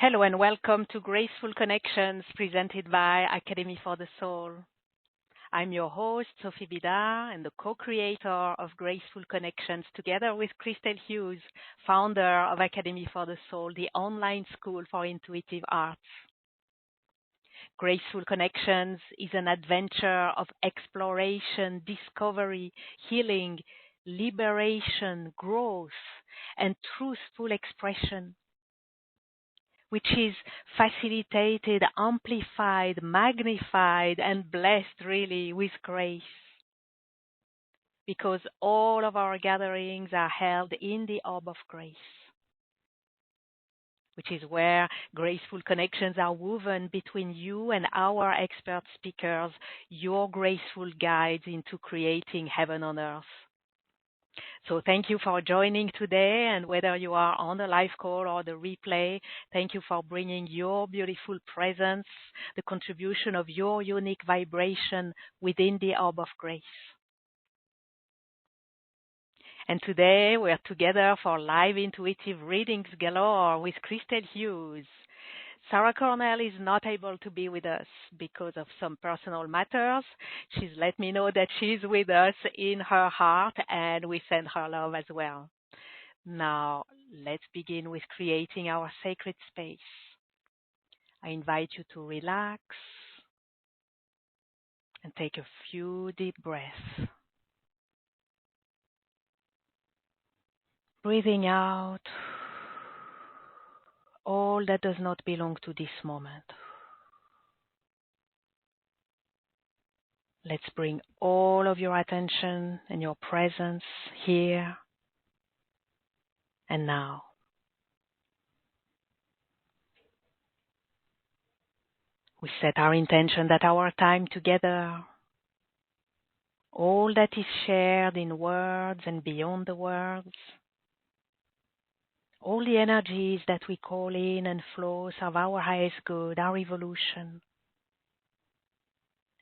Hello and welcome to Graceful Connections presented by Academy for the Soul. I'm your host, Sophie Bidar, and the co-creator of Graceful Connections together with Christel Hughes, founder of Academy for the Soul, the online school for intuitive arts. Graceful Connections is an adventure of exploration, discovery, healing, liberation, growth, and truthful expression, which is facilitated, amplified, magnified, and blessed really with grace. Because all of our gatherings are held in the orb of grace, which is where graceful connections are woven between you and our expert speakers, your graceful guides into creating heaven on earth. So thank you for joining today, and whether you are on the live call or the replay, thank you for bringing your beautiful presence, the contribution of your unique vibration within the orb of grace. And today we're together for live intuitive readings galore with Christel Hughes. Sara is not able to be with us because of some personal matters. She's let me know that she's with us in her heart, and we send her love as well. Now, let's begin with creating our sacred space. I invite you to relax and take a few deep breaths. Breathing out all that does not belong to this moment. Let's bring all of your attention and your presence here and now. We set our intention that our time together, all that is shared in words and beyond the words, all the energies that we call in and flow serve our highest good, our evolution,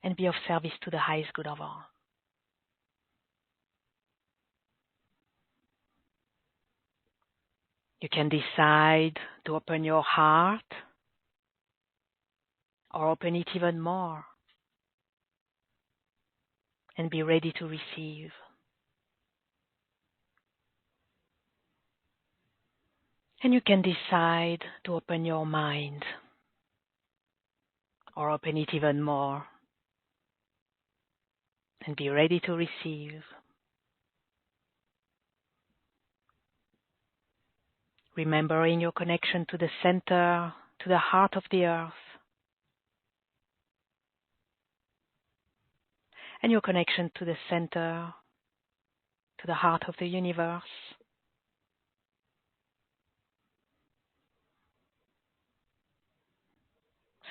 and be of service to the highest good of all. You can decide to open your heart or open it even more and be ready to receive. And you can decide to open your mind or open it even more and be ready to receive. Remembering your connection to the center, to the heart of the earth, and your connection to the center, to the heart of the universe.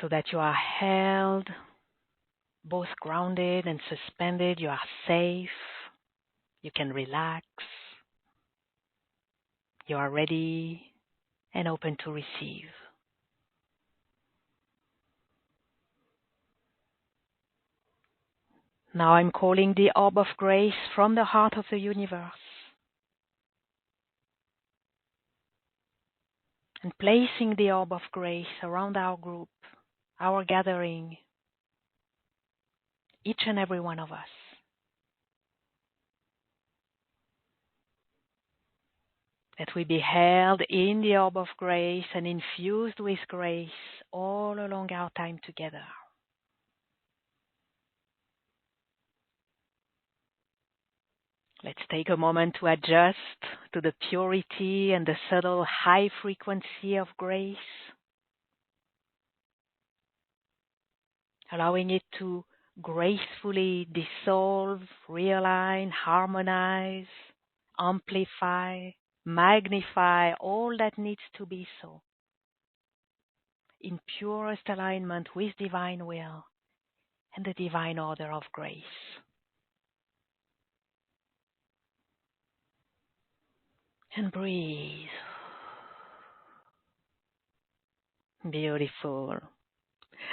So that you are held, both grounded and suspended. You are safe. You can relax. You are ready and open to receive. Now I'm calling the orb of grace from the heart of the universe and placing the orb of grace around our group, our gathering, each and every one of us. That we be held in the orb of grace and infused with grace all along our time together. Let's take a moment to adjust to the purity and the subtle high frequency of grace, allowing it to gracefully dissolve, realign, harmonize, amplify, magnify all that needs to be so, in purest alignment with divine will and the divine order of grace. And breathe. Beautiful.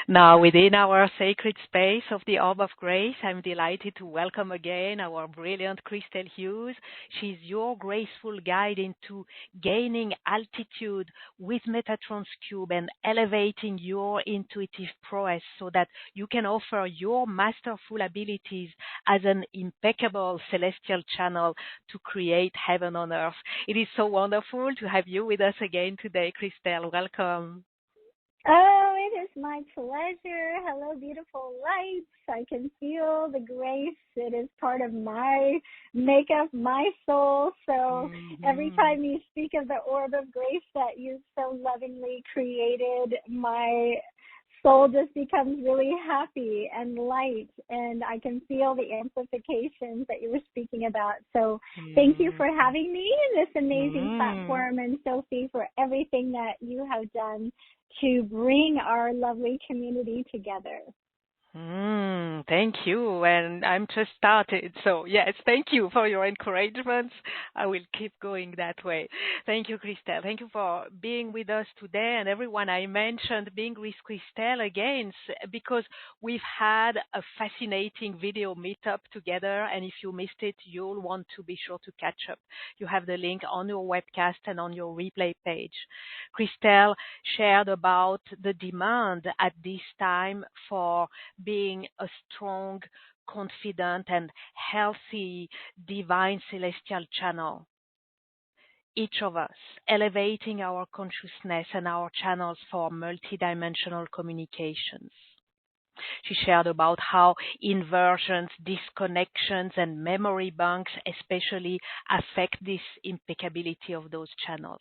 Now, within our sacred space of the Orb of Grace, I'm delighted to welcome again our brilliant Christel Hughes. She's your graceful guide into gaining altitude with Metatron's Cube and elevating your intuitive prowess so that you can offer your masterful abilities as an impeccable celestial channel to create heaven on earth. It is so wonderful to have you with us again today, Christel. Welcome. Oh, it is my pleasure. Hello, beautiful lights. I can feel the grace. It is part of my makeup, my soul. So every time you speak of the orb of grace that you so lovingly created, my soul just becomes really happy and light, and I can feel the amplifications that you were speaking about. So thank you for having me in this amazing platform, and Sophie, for everything that you have done to bring our lovely community together. Thank you. And I'm just started. So yes, thank you for your encouragement. I will keep going that way. Thank you, Christel. Thank you for being with us today. And everyone, I mentioned being with Christel again because we've had a fascinating video meetup together. And if you missed it, you'll want to be sure to catch up. You have the link on your webcast and on your replay page. Christel shared about the demand at this time for being a strong, confident, and healthy divine celestial channel. Each of us elevating our consciousness and our channels for multidimensional communications. She shared about how inversions, disconnections, and memory banks especially affect this impeccability of those channels.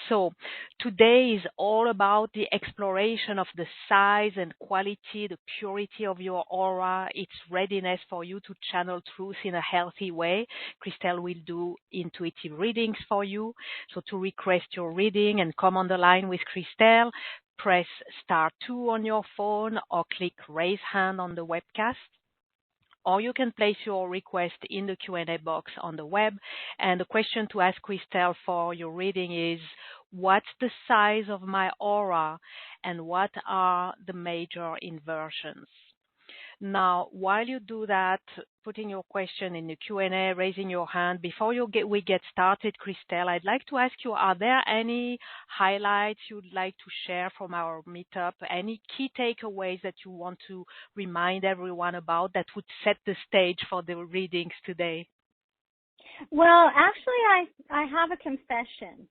So today is all about the exploration of the size and quality, the purity of your aura, its readiness for you to channel truth in a healthy way. Christel will do intuitive readings for you. So to request your reading and come on the line with Christel, press *2 on your phone or click raise hand on the webcast. Or you can place your request in the Q&A box on the web. And the question to ask Christel for your reading is, what's the size of my aura and what are the major inversions? Now, while you do that, putting your question in the Q&A, raising your hand, before we get started, Christel, I'd like to ask you, are there any highlights you'd like to share from our meetup? Any key takeaways that you want to remind everyone about that would set the stage for the readings today? Well, actually, I have a confession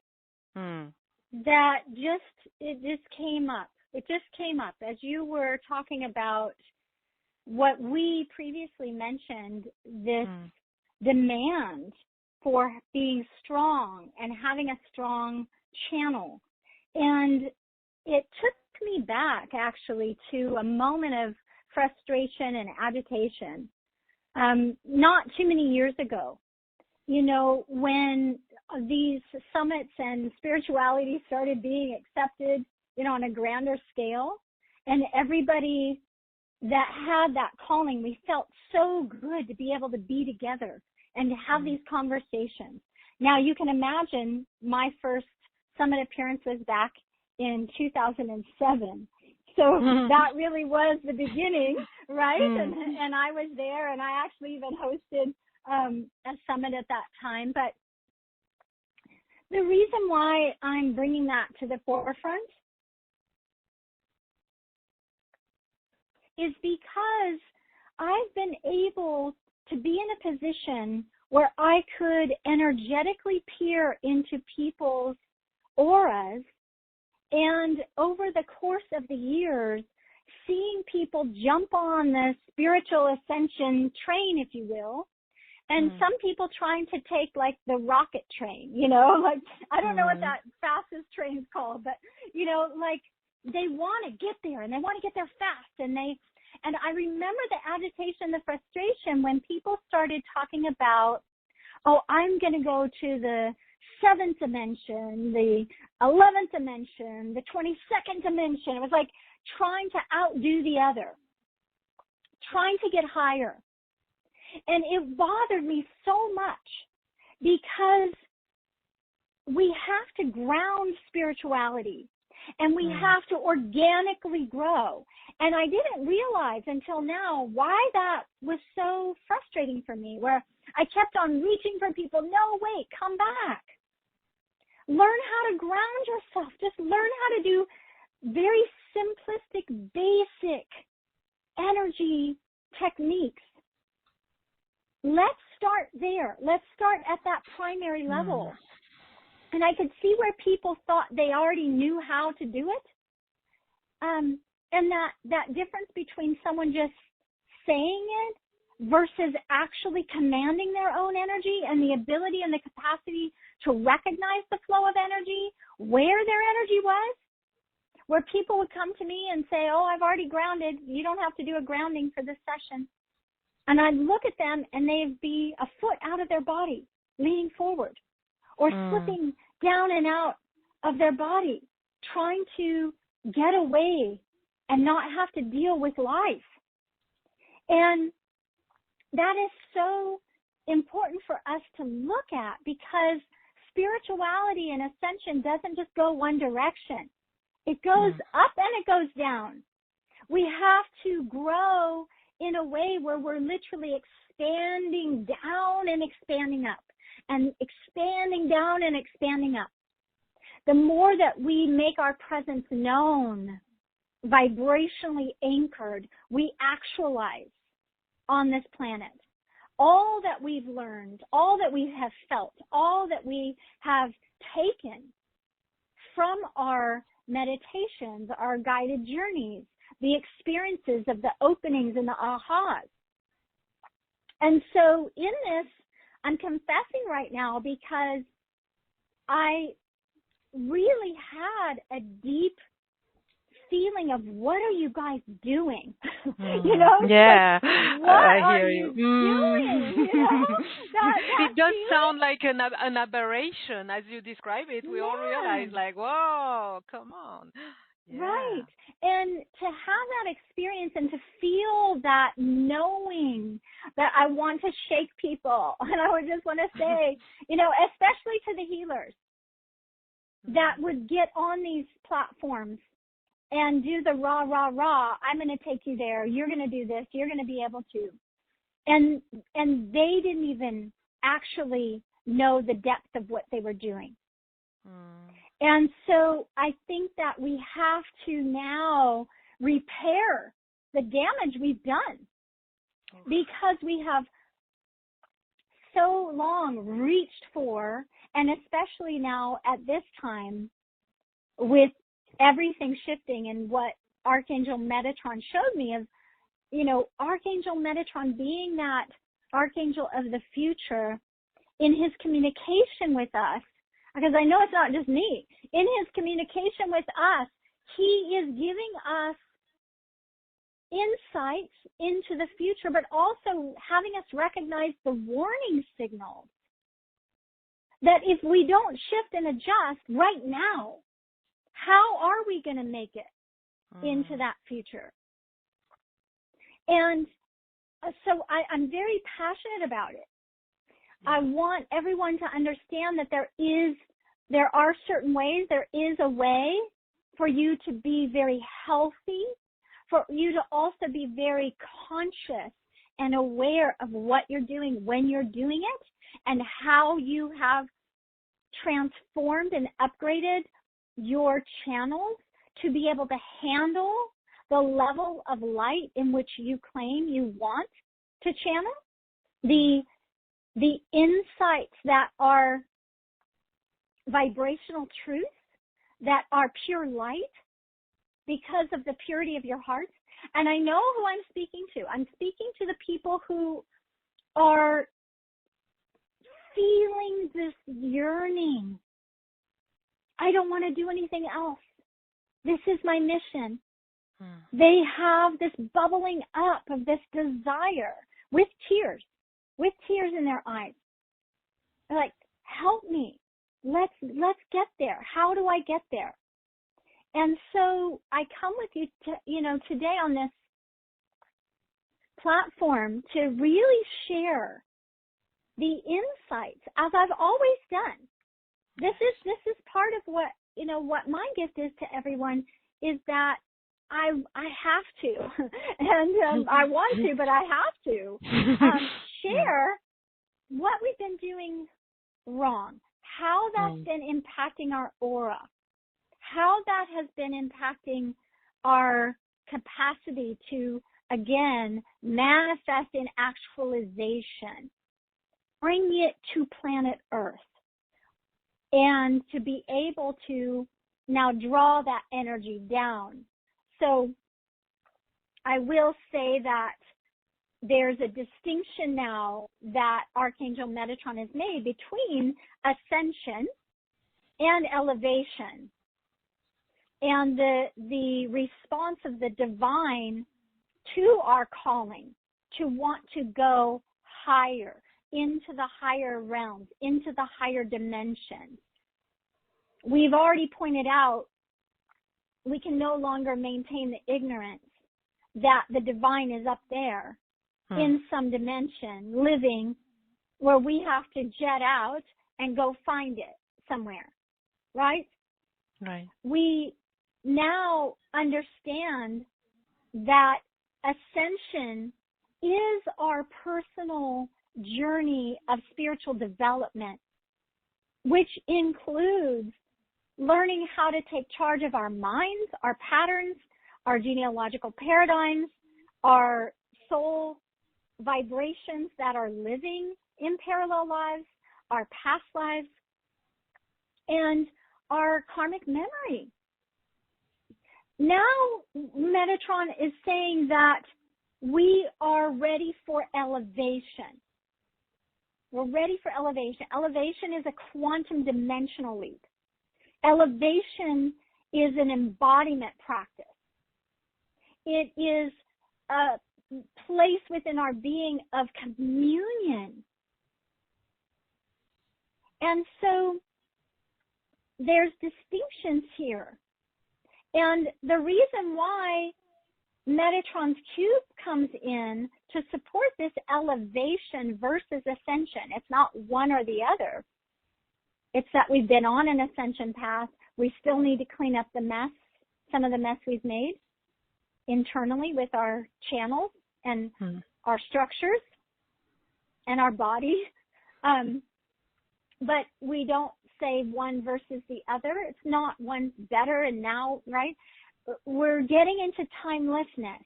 that it just came up. It just came up as you were talking about what we previously mentioned, this demand for being strong and having a strong channel. And it took me back, actually, to a moment of frustration and agitation not too many years ago. You know, when these summits and spirituality started being accepted, you know, on a grander scale, and everybody that had that calling, we felt so good to be able to be together and to have these conversations. Now, you can imagine my first summit appearance was back in 2007. So that really was the beginning, right? And I was there, and I actually even hosted a summit at that time. But the reason why I'm bringing that to the forefront is because I've been able to be in a position where I could energetically peer into people's auras, and over the course of the years, seeing people jump on the spiritual ascension train, if you will, and some people trying to take like the rocket train, you know, like, I don't know what that fastest train is called, but, you know, like, they want to get there, and they want to get there fast, and I remember the agitation, the frustration when people started talking about, oh, I'm going to go to the 7th dimension, the 11th dimension, the 22nd dimension. It was like trying to outdo the other, trying to get higher. And it bothered me so much because we have to ground spirituality. And we have to organically grow. And I didn't realize until now why that was so frustrating for me, where I kept on reaching for people. No, wait, come back. Learn how to ground yourself. Just learn how to do very simplistic, basic energy techniques. Let's start there. Let's start at that primary level. And I could see where people thought they already knew how to do it. And that difference between someone just saying it versus actually commanding their own energy and the ability and the capacity to recognize the flow of energy, where their energy was, where people would come to me and say, oh, I've already grounded. You don't have to do a grounding for this session. And I'd look at them and they'd be a foot out of their body, leaning forward, or slipping down and out of their body, trying to get away and not have to deal with life. And that is so important for us to look at, because spirituality and ascension doesn't just go one direction. It goes up and it goes down. We have to grow in a way where we're literally expanding down and expanding up, and expanding down and expanding up. The more that we make our presence known, vibrationally anchored, we actualize on this planet. All that we've learned, all that we have felt, all that we have taken from our meditations, our guided journeys, the experiences of the openings and the ahas. And so in this, I'm confessing right now because I really had a deep feeling of, what are you guys doing? You know? Yeah, like, what I hear are you. doing? You know? That It does feeling? sound like an aberration as you describe it. We all realize, like, whoa, come on. Yeah. Right. And to have that experience and to feel that knowing that I want to shake people, and I would just want to say, you know, especially to the healers that would get on these platforms and do the rah, rah, rah, I'm going to take you there, you're going to do this, you're going to be able to. And they didn't even actually know the depth of what they were doing. And so I think that we have to now repair the damage we've done, because we have so long reached for, and especially now at this time with everything shifting, and what Archangel Metatron showed me of, you know, Archangel Metatron being that Archangel of the future in his communication with us, because I know it's not just me, in his communication with us, he is giving us insights into the future, but also having us recognize the warning signals that if we don't shift and adjust right now, how are we going to make it into that future? And so I'm very passionate about it. I want everyone to understand that there are certain ways, there is a way for you to be very healthy, for you to also be very conscious and aware of what you're doing when you're doing it, and how you have transformed and upgraded your channels to be able to handle the level of light in which you claim you want to channel, the insights that are vibrational truth, that are pure light because of the purity of your heart. And I know who I'm speaking to. I'm speaking to the people who are feeling this yearning. I don't want to do anything else. This is my mission. They have this bubbling up of this desire with tears in their eyes. They're like, help me. Let's get there. How do I get there? And so I come with you today on this platform to really share the insights, as I've always done. This is part of what what my gift is to everyone is that I have to, and I want to, but I have to share what we've been doing wrong, how that's been impacting our aura, how that has been impacting our capacity to, again, manifest in actualization, bring it to planet Earth, and to be able to now draw that energy down. So I will say that there's a distinction now that Archangel Metatron has made between ascension and elevation, and the response of the divine to our calling, to want to go higher, into the higher realms, into the higher dimensions. We've already pointed out we can no longer maintain the ignorance that the divine is up there in some dimension, living, where we have to jet out and go find it somewhere, right? Right. We now understand that ascension is our personal journey of spiritual development, which includes learning how to take charge of our minds, our patterns, our genealogical paradigms, our soul vibrations that are living in parallel lives, our past lives, and our karmic memory. Now, Metatron is saying that we are ready for elevation. We're ready for elevation. Elevation is a quantum dimensional leap. Elevation is an embodiment practice. It is a place within our being of communion. And so there's distinctions here. And the reason why Metatron's cube comes in to support this elevation versus ascension, it's not one or the other. It's that we've been on an ascension path. We still need to clean up the mess, some of the mess we've made internally with our channels and our structures and our body. But we don't say one versus the other. It's not one's better and now, right? We're getting into timelessness.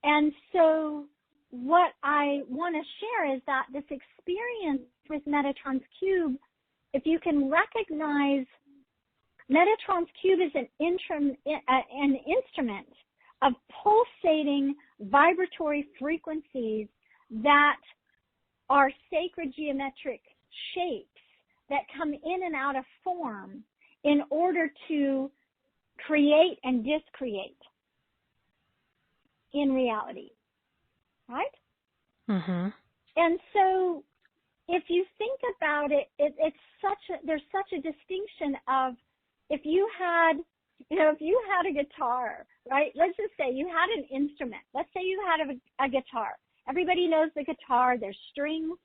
And so what I want to share is that this experience with Metatron's cube, if you can recognize Metatron's cube is an instrument of pulsating vibratory frequencies that are sacred geometric shapes that come in and out of form in order to create and discreate in reality, right? Mm-hmm. And so if you think about it, there's such a distinction of if you had a guitar, right? Let's just say you had an instrument. Let's say you had a guitar. Everybody knows the guitar. There's strings.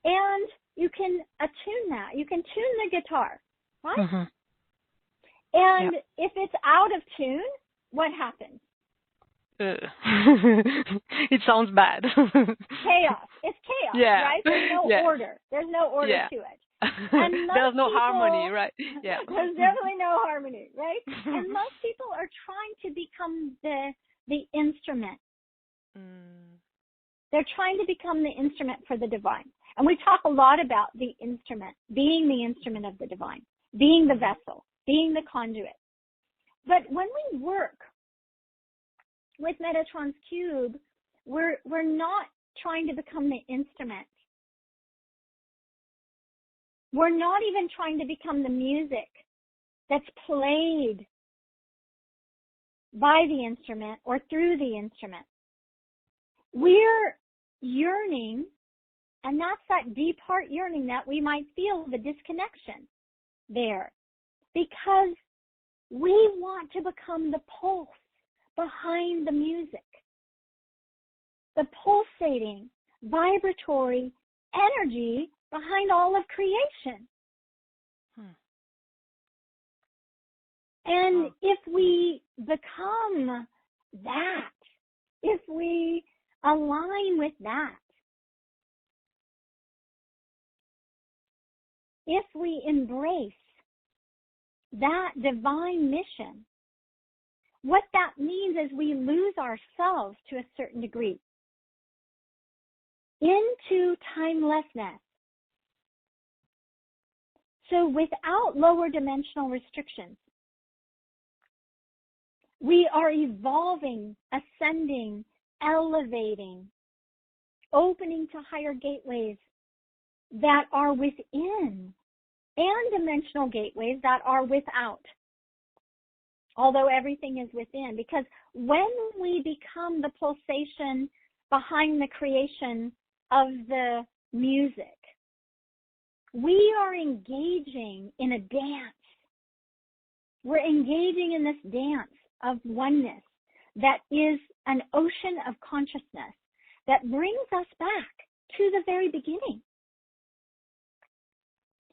And you can attune that. You can tune the guitar, right? Mm-hmm. And if it's out of tune, what happens? It sounds bad. Chaos. It's chaos, right? There's no order. There's no order to it. And there's no harmony, right? Yeah. There's definitely no harmony, right? And most people are trying to become the instrument. They're trying to become the instrument for the divine. And we talk a lot about the instrument, being the instrument of the divine, being the vessel, being the conduit. But when we work with Metatron's cube, we're not trying to become the instrument. We're not even trying to become the music that's played by the instrument or through the instrument. We're yearning, and that's that deep heart yearning that we might feel the disconnection there, because we want to become the pulse behind the music, the pulsating, vibratory energy behind all of creation. And if we become that, if we align with that, if we embrace that divine mission, what that means is we lose ourselves to a certain degree into timelessness. So without lower dimensional restrictions, we are evolving, ascending, elevating, opening to higher gateways that are within and dimensional gateways that are without. Although everything is within, because when we become the pulsation behind the creation of the music, we are engaging in a dance. We're engaging in this dance of oneness that is an ocean of consciousness that brings us back to the very beginning,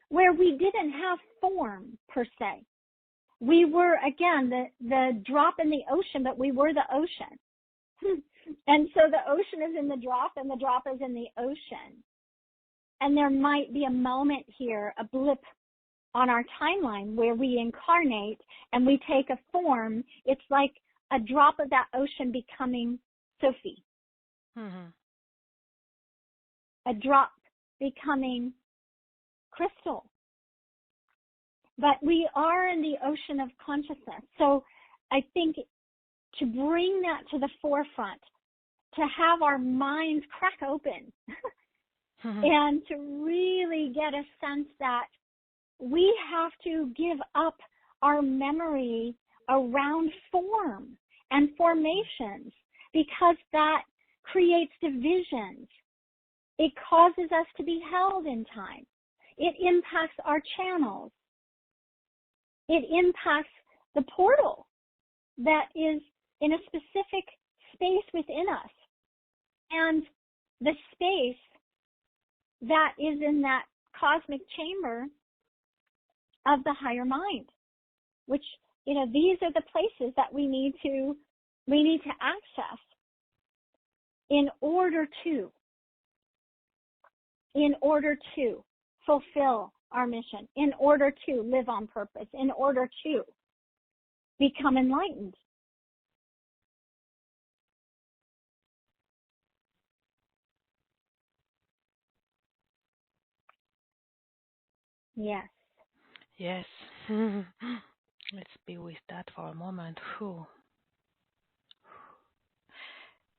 where we didn't have form per se. We were, again, the drop in the ocean, but we were the ocean. And so the ocean is in the drop, and the drop is in the ocean. And there might be a moment here, a blip on our timeline where we incarnate and we take a form. It's like a drop of that ocean becoming Sophie. Mm-hmm. A drop becoming Christel. But we are in the ocean of consciousness. So I think to bring that to the forefront, to have our minds crack open Mm-hmm. and to really get a sense that we have to give up our memory around form and formations, because that creates divisions. It causes us to be held in time. It impacts our channels. It impacts the portal that is in a specific space within us, and the space that is in that cosmic chamber of the higher mind, which, these are the places that we need to access in order to fulfill our mission, in order to live on purpose, in order to become enlightened. Yes. Yes. Let's be with that for a moment. Whew.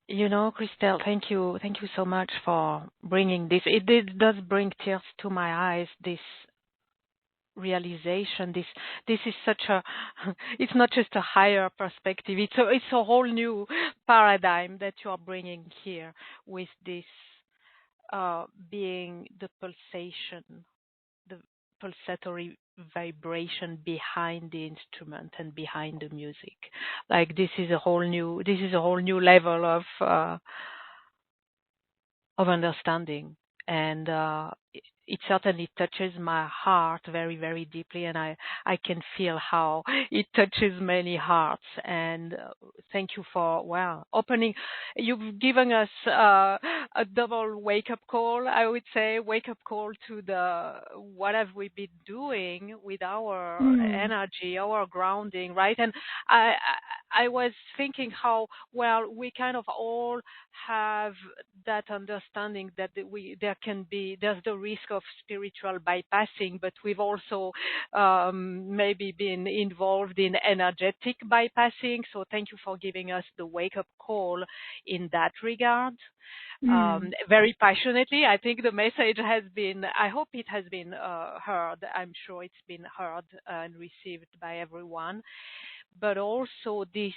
Christel, thank you so much for bringing this. It does bring tears to my eyes, this realization. This is such a, it's not just a higher perspective, it's a whole new paradigm that you are bringing here with this being the pulsation, the pulsatory vibration behind the instrument and behind the music. Like this is a whole new level of understanding, and it certainly touches my heart very, very deeply, and I can feel how it touches many hearts. And thank you for opening. You've given us a double wake-up call, I would say, wake-up call to the what have we been doing with our energy, our grounding, right? And I was thinking how we kind of all have that understanding that there's the risk of spiritual bypassing, but we've also maybe been involved in energetic bypassing. So thank you for giving us the wake-up call in that regard. Very passionately. I think the message has been, I hope it has been heard. I'm sure it's been heard and received by everyone. But also this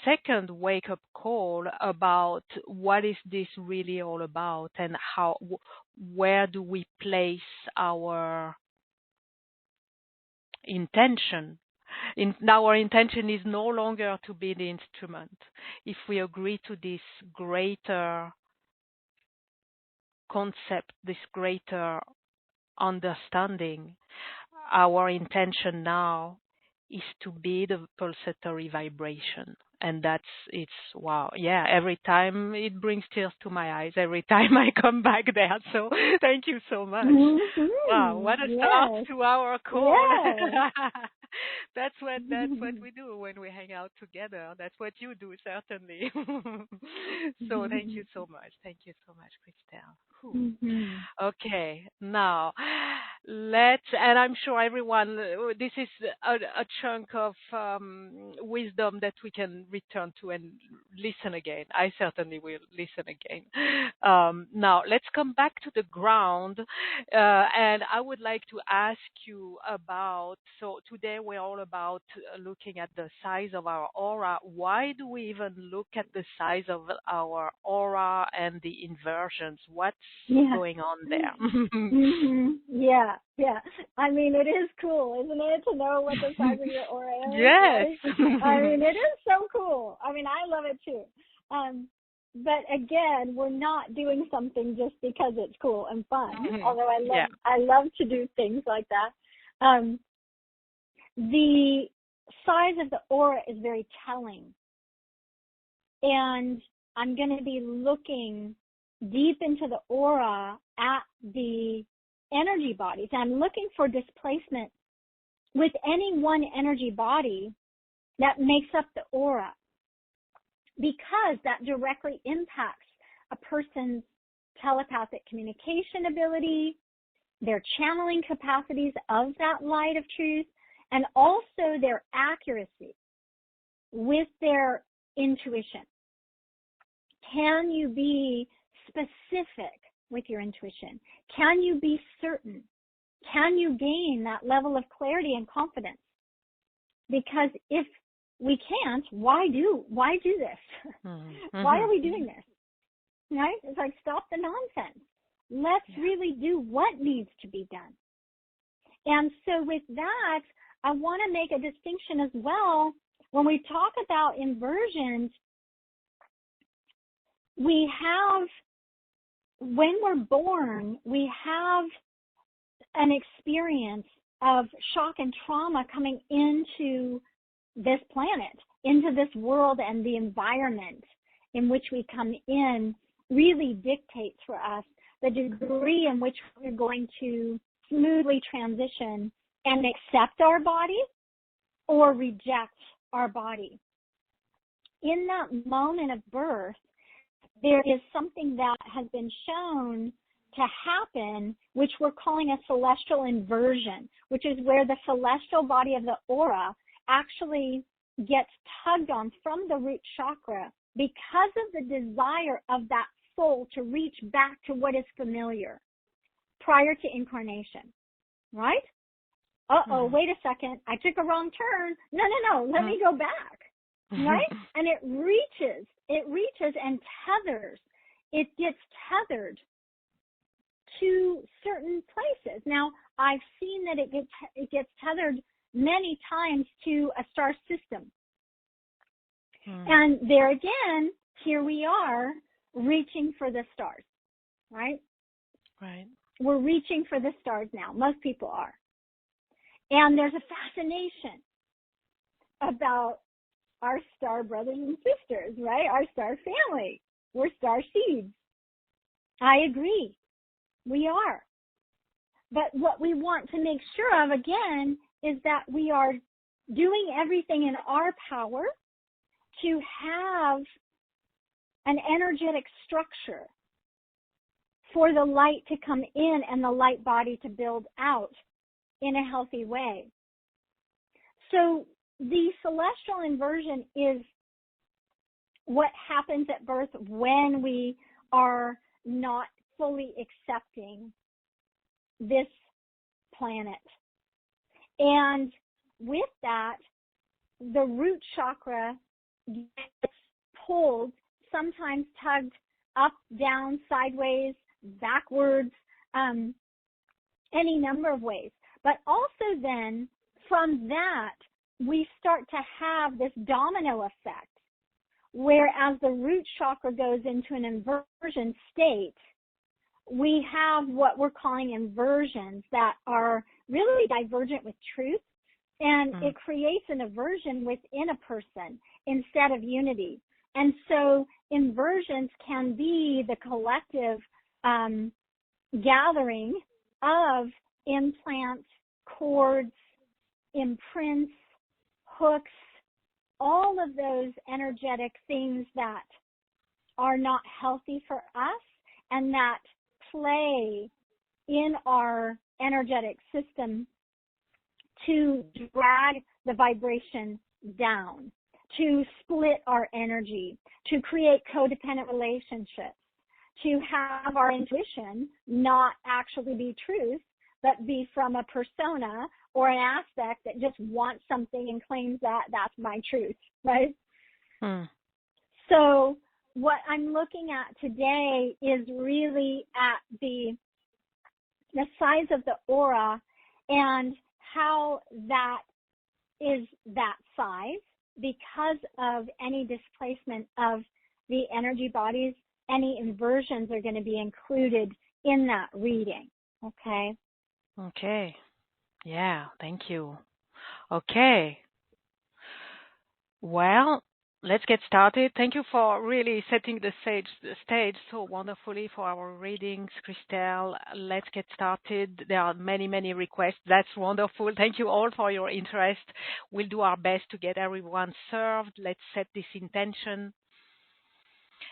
second wake-up call about what is this really all about, and where do we place our intention. Our intention is no longer to be the instrument. If we agree to this greater concept, this greater understanding, our intention now is to be the pulsatory vibration. And it's wow. Yeah, every time it brings tears to my eyes every time I come back there. So thank you so much. Mm-hmm. Wow, what a start Yes. to our call. Yes. That's what we do when we hang out together. That's what you do, certainly. So thank you so much. Thank you so much, Christel. Whew. Mm-hmm. Okay, now and I'm sure everyone, this is a chunk of wisdom that we can return to and listen again. I certainly will listen again. Now, let's come back to the ground. And I would like to ask you about, so today we're all about looking at the size of our aura. Why do we even look at the size of our aura and the inversions? What's going on there? Mm-hmm. Yeah, yeah. I mean, it is cool, isn't it, to know what the size of your aura is? Yes. Right? I mean, it is so cool. I mean, I love it too. But again, we're not doing something just because it's cool and fun. Mm-hmm. Although I love to do things like that. The size of the aura is very telling. And I'm going to be looking deep into the aura at the energy bodies. I'm looking for displacement with any one energy body that makes up the aura, because that directly impacts a person's telepathic communication ability, their channeling capacities of that light of truth, and also their accuracy with their intuition. Can you be specific with your intuition? Can you be certain? Can you gain that level of clarity and confidence? Because if we can't, why do this? Mm-hmm. Why are we doing this? Right? It's like, stop the nonsense. Let's really do what needs to be done. And so with that, I want to make a distinction as well. When we talk about inversions, we have, when we're born, we have an experience of shock and trauma coming into this planet, into this world, and the environment in which we come in really dictates for us the degree in which we're going to smoothly transition and accept our body or reject our body. In that moment of birth, there is something that has been shown to happen, which we're calling a celestial inversion, which is where the celestial body of the aura actually gets tugged on from the root chakra because of the desire of that soul to reach back to what is familiar prior to incarnation, right? Wait a second, I took a wrong turn. No, let me go back, right? And it reaches and tethers. It gets tethered to certain places. Now, I've seen that it gets tethered many times to a star system. And there again, here we are reaching for the stars, right? Right. We're reaching for the stars now. Most people are. And there's a fascination about our star brothers and sisters, right? Our star family. We're star seeds. I agree. We are. But what we want to make sure of, again, is that we are doing everything in our power to have an energetic structure for the light to come in and the light body to build out in a healthy way. So the celestial inversion is what happens at birth when we are not fully accepting this planet. And with that, the root chakra gets pulled, sometimes tugged up, down, sideways, backwards, any number of ways. But also then, from that, we start to have this domino effect, whereas the root chakra goes into an inversion state, we have what we're calling inversions that are really divergent with truth And it creates an aversion within a person instead of unity. And so inversions can be the collective gathering of implants, cords, imprints, hooks, all of those energetic things that are not healthy for us and that play in our energetic system to drag the vibration down, to split our energy, to create codependent relationships, to have our intuition not actually be truth, but be from a persona or an aspect that just wants something and claims that that's my truth, right? So what I'm looking at today is really at the size of the aura and how that is that size because of any displacement of the energy bodies. Any inversions are going to be included in that reading. Okay. Okay. Yeah. Thank you. Okay. Well, let's get started. Thank you for really setting the stage so wonderfully for our readings, Christel. Let's get started. There are many, many requests. That's wonderful. Thank you all for your interest. We'll do our best to get everyone served. Let's set this intention.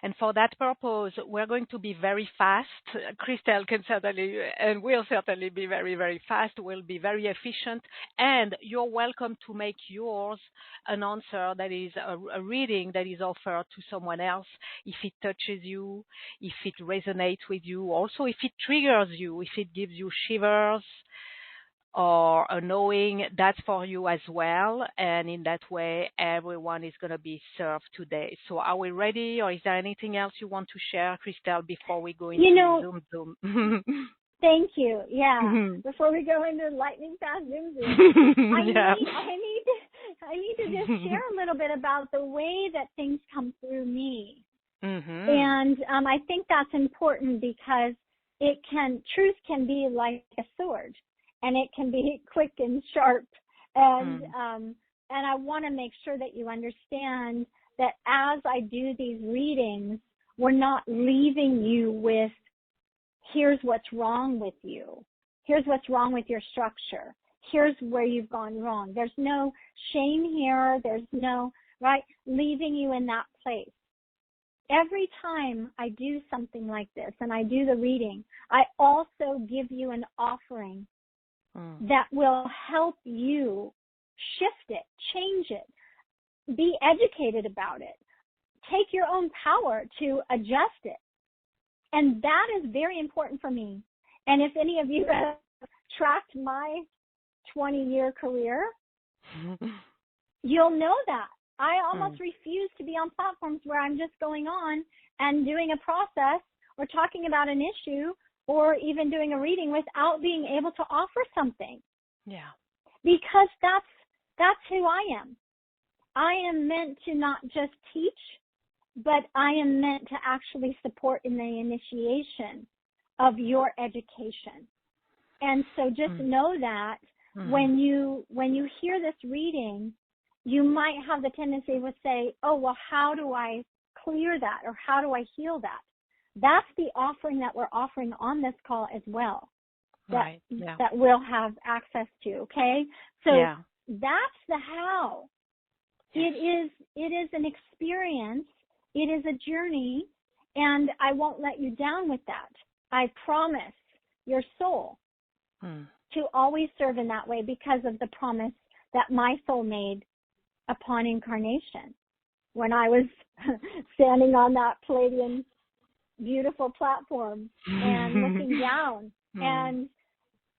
And for that purpose, we're going to be very fast. Christel can certainly, and will certainly be very, very fast. We'll be very efficient. And you're welcome to make yours an answer that is a reading that is offered to someone else if it touches you, if it resonates with you, also if it triggers you, if it gives you shivers, or a knowing, that's for you as well. And in that way, everyone is going to be served today. So are we ready, or is there anything else you want to share, Christel, before we go into Zoom? Thank you. Yeah. Before we go into lightning fast Zoom, I need to just share a little bit about the way that things come through me. And I think that's important because truth can be like a sword. And it can be quick and sharp. And I want to make sure that you understand that as I do these readings, we're not leaving you with, here's what's wrong with you. Here's what's wrong with your structure. Here's where you've gone wrong. There's no shame here. There's no, leaving you in that place. Every time I do something like this and I do the reading, I also give you an offering that will help you shift it, change it, be educated about it, take your own power to adjust it. And that is very important for me. And if any of you have tracked my 20-year career, you'll know that. I almost refuse to be on platforms where I'm just going on and doing a process or talking about an issue or even doing a reading without being able to offer something. Yeah. Because that's who I am. I am meant to not just teach, but I am meant to actually support in the initiation of your education. And so just know that when you hear this reading, you might have the tendency to say, oh, well, how do I clear that or how do I heal that? That's the offering that we're offering on this call as well, that we'll have access to, okay? So that's the how. It is an experience. It is a journey, and I won't let you down with that. I promise your soul to always serve in that way because of the promise that my soul made upon incarnation when I was standing on that Palladian beautiful platform and looking down and,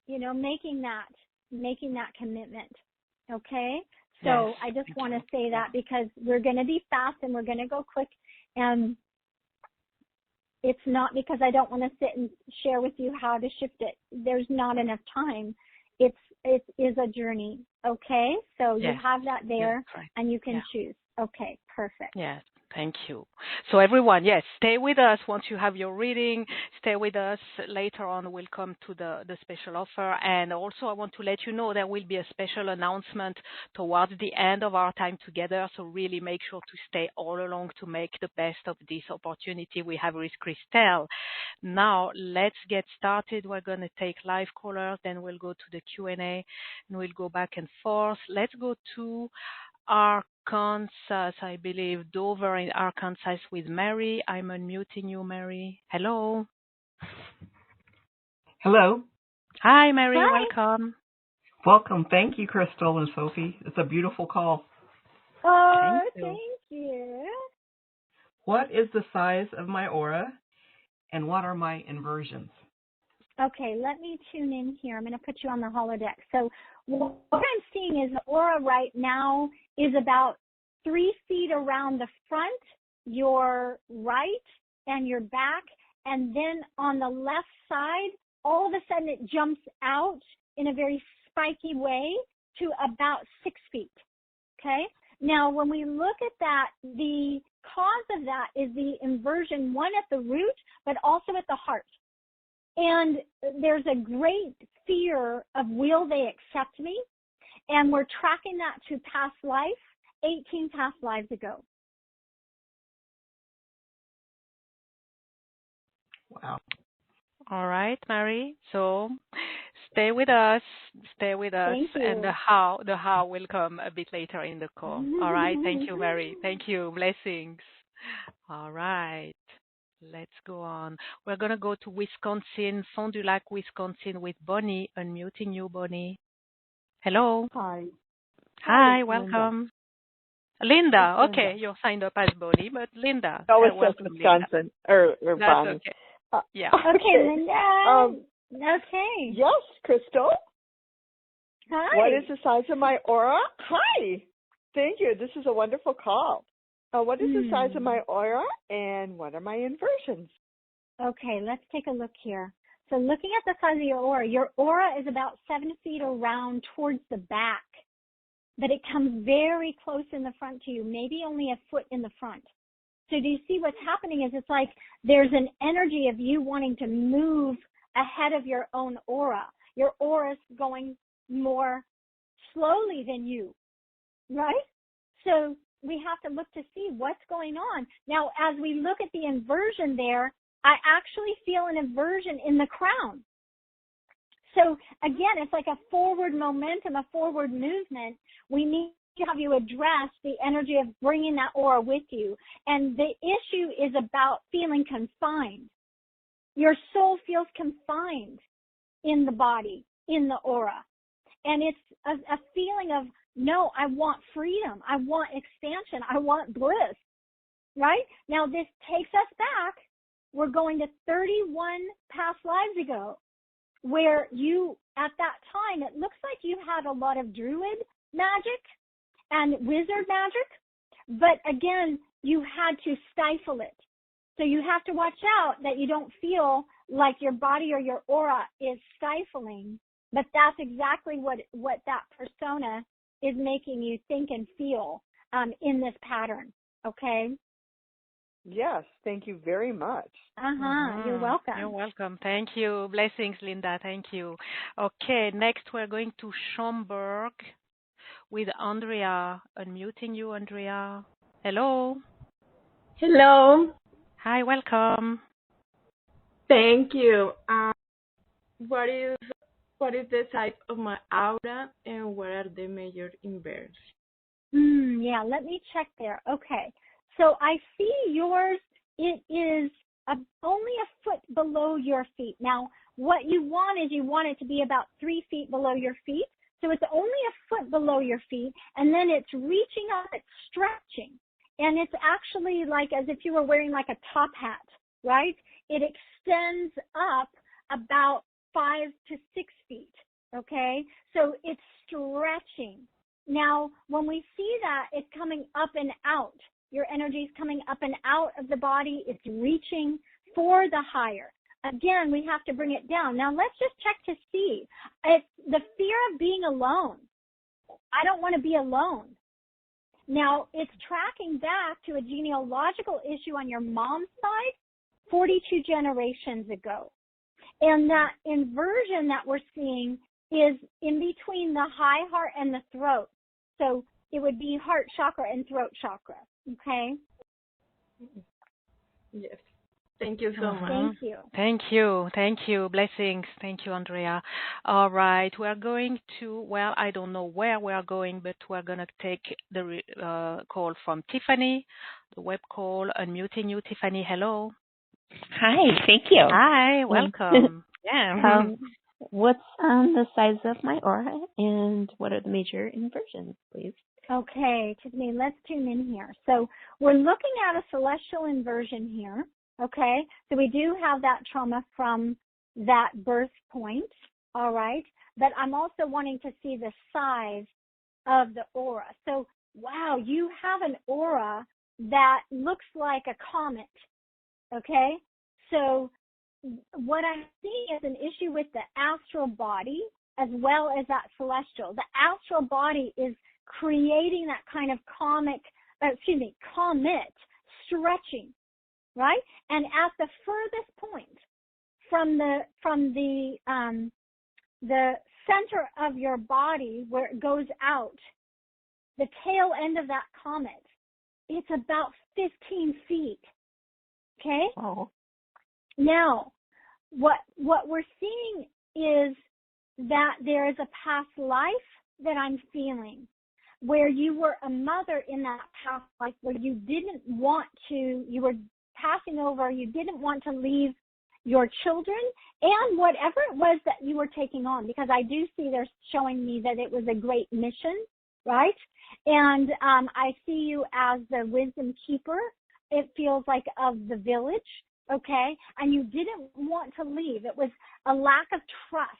making that commitment. Okay. So I just want to say that because we're going to be fast and we're going to go quick, and it's not because I don't want to sit and share with you how to shift it. There's not enough time. It is a journey. Okay. So you have that there and you can choose. Okay. Perfect. Yes. Thank you. So everyone, yes, stay with us once you have your reading. Stay with us. Later on, we'll come to the special offer. And also, I want to let you know there will be a special announcement towards the end of our time together. So really make sure to stay all along to make the best of this opportunity we have with Christel. Now, let's get started. We're going to take live callers, then we'll go to the Q&A, and we'll go back and forth. Let's go to Arkansas, I believe, Dover in Arkansas with Mary. I'm unmuting you, Mary. Hello. Hello. Hi, Mary. Hi. Welcome. Welcome. Thank you, Christel and Sophie. It's a beautiful call. Oh, thank you. What is the size of my aura, and what are my inversions? Okay, let me tune in here. I'm going to put you on the holodeck. So what I'm seeing is the aura right now is about 3 feet around the front, your right, and your back. And then on the left side, all of a sudden it jumps out in a very spiky way to about 6 feet. Okay? Now, when we look at that, the cause of that is the inversion, one at the root, but also at the heart. And there's a great fear of will they accept me? And we're tracking that to past life, 18 past lives ago. Wow. All right, Mary. So stay with us. Thank you. And the how will come a bit later in the call. All right. Thank you, Mary. Thank you. Blessings. All right. Let's go on. We're going to go to Wisconsin, Fond du Lac, Wisconsin with Bonnie. Unmuting you, Bonnie. Hello. Hi. Hi, welcome. Linda. Linda. Okay, you're signed up as Bonnie, but Linda. No, it's welcome, Wisconsin or Linda. Bonnie. That's okay. Yeah. Okay, Linda. Okay. Yes, Christel. Hi. What is the size of my aura? Hi. Thank you. This is a wonderful call. What is the size of my aura, and what are my inversions? Okay, let's take a look here. So looking at the size of your aura is about 7 feet around towards the back, but it comes very close in the front to you, maybe only a foot in the front. So do you see what's happening is it's like there's an energy of you wanting to move ahead of your own aura. Your aura is going more slowly than you, right? So we have to look to see what's going on. Now, as we look at the inversion there, I actually feel an inversion in the crown. So again, it's like a forward momentum, a forward movement. We need to have you address the energy of bringing that aura with you. And the issue is about feeling confined. Your soul feels confined in the body, in the aura. And it's a feeling of, no, I want freedom. I want expansion. I want bliss. Right? Now, this takes us back. We're going to 31 past lives ago, where you, at that time, it looks like you had a lot of druid magic and wizard magic. But again, you had to stifle it. So you have to watch out that you don't feel like your body or your aura is stifling. But that's exactly what that persona is making you think and feel in this pattern. Okay? Yes, thank you very much. You're welcome. You're welcome. Thank you. Blessings, Linda. Thank you. Okay, next we're going to Schaumburg with Andrea. Unmuting you, Andrea. Hello. Hello. Hi, welcome. Thank you. What is the type of my aura, and what are the major inversions? Yeah, let me check there. Okay. So I see yours, it is only a foot below your feet. Now, what you want is you want it to be about 3 feet below your feet. So it's only a foot below your feet, and then it's reaching up, it's stretching. And it's actually like as if you were wearing like a top hat, right? It extends up about 5 to 6 feet, okay? So it's stretching. Now, when we see that, it's coming up and out. Your energy is coming up and out of the body. It's reaching for the higher. Again, we have to bring it down. Now, let's just check to see. It's the fear of being alone. I don't want to be alone. Now, it's tracking back to a genealogical issue on your mom's side 42 generations ago. And that inversion that we're seeing is in between the high heart and the throat. So it would be heart chakra and throat chakra. Okay? Yes. Thank you so much. Thank you. Thank you. Thank you. Blessings. Thank you, Andrea. All right. We're going to, well, I don't know where we're going, but we're going to take the call from Tiffany, the web call. Unmuting you, Tiffany. Hello. Hi. Thank you. Hi. Welcome. Yeah. What's the size of my aura and what are the major inversions, please? Okay, Tiffany, let's tune in here. So we're looking at a celestial inversion here. Okay, so we do have that trauma from that birth point, all right, but I'm also wanting to see the size of the aura. So, wow, you have an aura that looks like a comet, okay? So what I'm seeing is an issue with the astral body as well as that celestial. The astral body is creating that kind of comet stretching, right? And at the furthest point from the center of your body where it goes out, the tail end of that comet, it's about 15 feet. Okay? Oh. Now, what we're seeing is that there is a past life that I'm feeling where you were a mother in that past life where you were passing over, you didn't want to leave your children and whatever it was that you were taking on, because I do see they're showing me that it was a great mission, right? And I see you as the wisdom keeper, it feels like, of the village, okay? And you didn't want to leave. It was a lack of trust,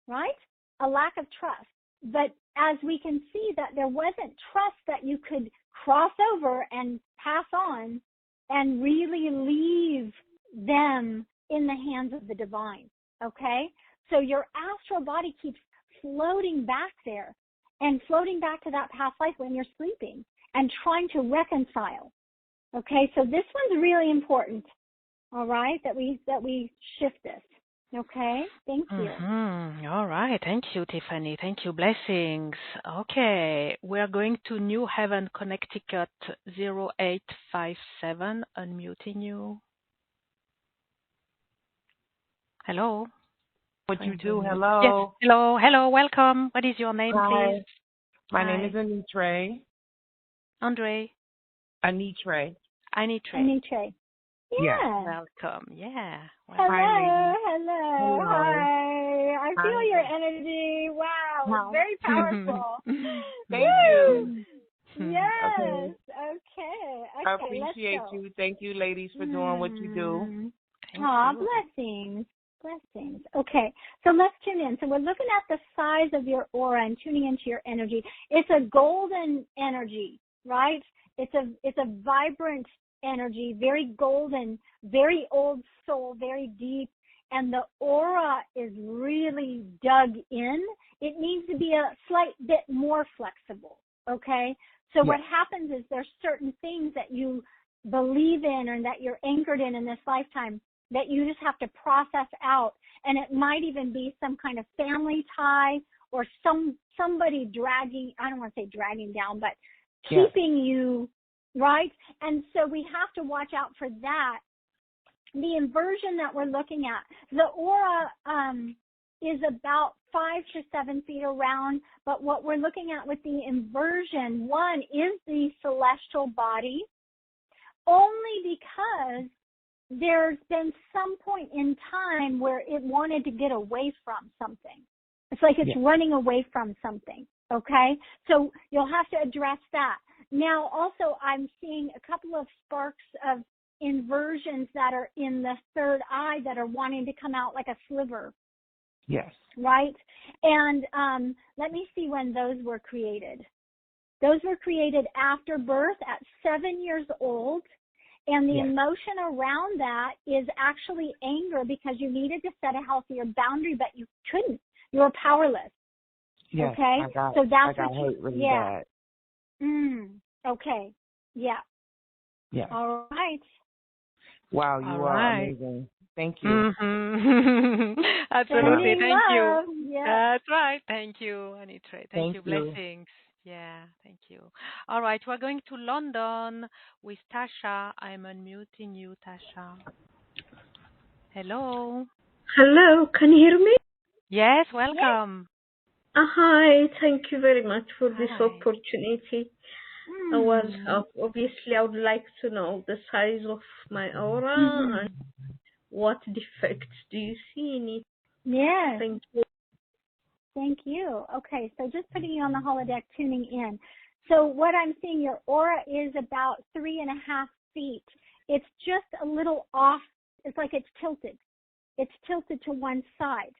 right? A lack of trust. But as we can see that there wasn't trust that you could cross over and pass on and really leave them in the hands of the divine, okay? So your astral body keeps floating back there and floating back to that past life when you're sleeping and trying to reconcile, okay? So this one's really important, all right, that we shift this, okay? Thank you. All right. Thank you, Tiffany. Thank you. Blessings. Okay. We're going to New Haven, Connecticut, 0857. Unmuting you. Hello. What you do? Hello. Yes. Hello. Hello. Welcome. What is your name, Hi. please? My name is Anitre. Andre. Anitre. Anitre. Yeah. Welcome. Yeah. Hello. Hello. Hi. I feel your energy. Wow. It's very powerful. Thank you. Yes. Okay. I appreciate you. Thank you, ladies, for doing what you do. Aw, blessings. Blessings. Okay, so let's tune in. So we're looking at the size of your aura and tuning into your energy. It's a golden energy, right? It's a vibrant energy, very golden, very old soul, very deep, and the aura is really dug in. It needs to be a slight bit more flexible, okay? So what happens is there's certain things that you believe in or that you're anchored in this lifetime that you just have to process out. And it might even be some kind of family tie or somebody dragging, I don't want to say dragging down, but keeping you, right? And so we have to watch out for that. The inversion that we're looking at, the aura is about 5 to 7 feet around, but what we're looking at with the inversion, one is the celestial body, only because there's been some point in time where it wanted to get away from something. It's like it's running away from something, okay? So you'll have to address that. Now, also, I'm seeing a couple of sparks of inversions that are in the third eye that are wanting to come out like a sliver. Yes. Right? And let me see when those were created. Those were created after birth at 7 years old. And the emotion around that is actually anger because you needed to set a healthier boundary, but you couldn't. You were powerless. Yes, okay? I got hate really bad. Okay. Yeah. Yeah. All right. Wow, you All are right. amazing. Thank you. Absolutely. Sending Thank you. love. Yeah. That's right. Thank you, Anitra. Thank Thank you. you. Blessings. Yeah, thank you. All right, we're going to London with Tasha. I'm unmuting you, Tasha. Hello. Hello, can you hear me? Yes, Yes. welcome. Hi, thank you very much for this Hi. opportunity. Well, obviously, I would like to know the size of my aura and what defects do you see in it. Yes. Thank you. Thank you. Okay, so just putting you on the holodeck, tuning in. So what I'm seeing, your aura is about 3.5 feet. It's just a little off. It's like it's tilted. It's tilted to one side.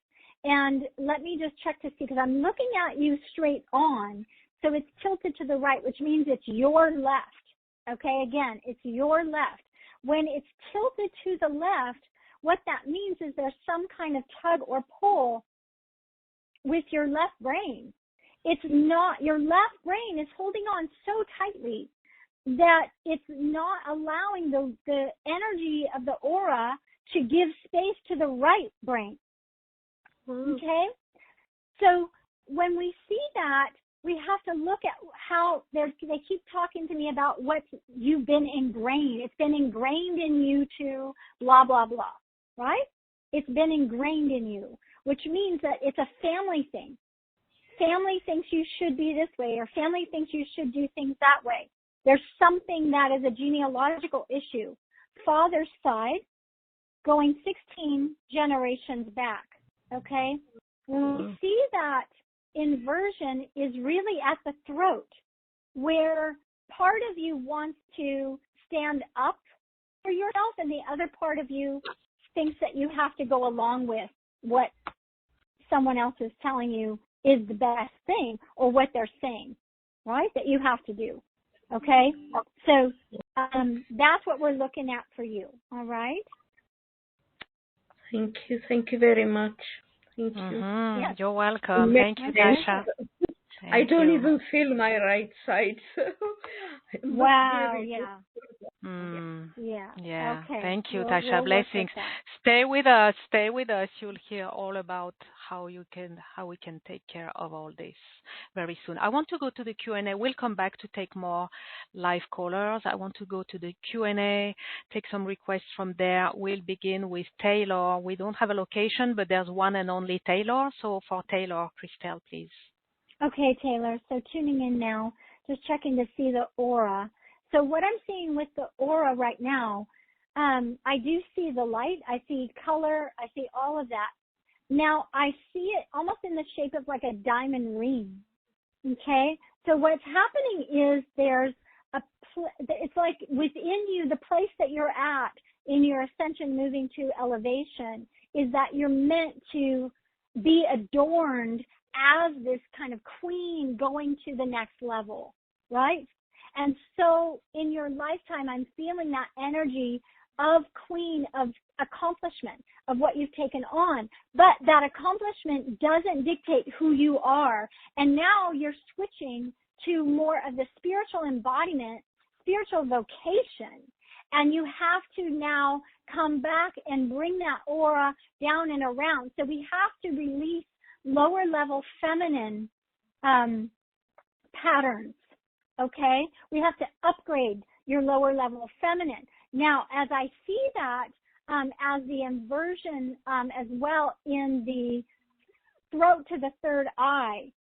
And let me just check to see, because I'm looking at you straight on. So it's tilted to the right, which means it's your left. Okay, again, it's your left. When it's tilted to the left, what that means is there's some kind of tug or pull with your left brain. It's not, your left brain is holding on so tightly that it's not allowing the energy of the aura to give space to the right brain. Okay? So when we see that, we have to look at how they keep talking to me about what you've been ingrained. It's been ingrained in you to blah, blah, blah, right? It's been ingrained in you, which means that it's a family thing. Family thinks you should be this way, or family thinks you should do things that way. There's something that is a genealogical issue. Father's side, going 16 generations back, okay? When we see that inversion is really at the throat, where part of you wants to stand up for yourself and the other part of you thinks that you have to go along with what someone else is telling you is the best thing, or what they're saying, right, that you have to do, okay? So that's what we're looking at for you, all right? Thank you. Thank you very much. Thank you. Yes. You're welcome. Thank you, Tasha. I don't even feel my right side. So wow, yeah. Yeah. Okay. Thank you, We'll Tasha. Blessings. Stay with us. Stay with us. You'll hear all about how we can take care of all this very soon. I want to go to the Q&A. We'll come back to take more live callers. I want to go to the Q&A, take some requests from there. We'll begin with Taylor. We don't have a location, but there's one and only Taylor. So for Taylor, Christel, please. Okay, Taylor. So tuning in now, just checking to see the aura. So what I'm seeing with the aura right now, I do see the light. I see color. I see all of that. Now, I see it almost in the shape of like a diamond ring. Okay? So what's happening is there's it's like within you, the place that you're at in your ascension moving to elevation is that you're meant to be adorned as this kind of queen going to the next level, right? And so in your lifetime, I'm feeling that energy of queen, of accomplishment, of what you've taken on. But that accomplishment doesn't dictate who you are. And now you're switching to more of the spiritual embodiment, spiritual vocation. And you have to now come back and bring that aura down and around. So we have to release lower level feminine patterns, okay? We have to upgrade your lower level feminine. Now, as I see that as the inversion as well in the throat to the third eye,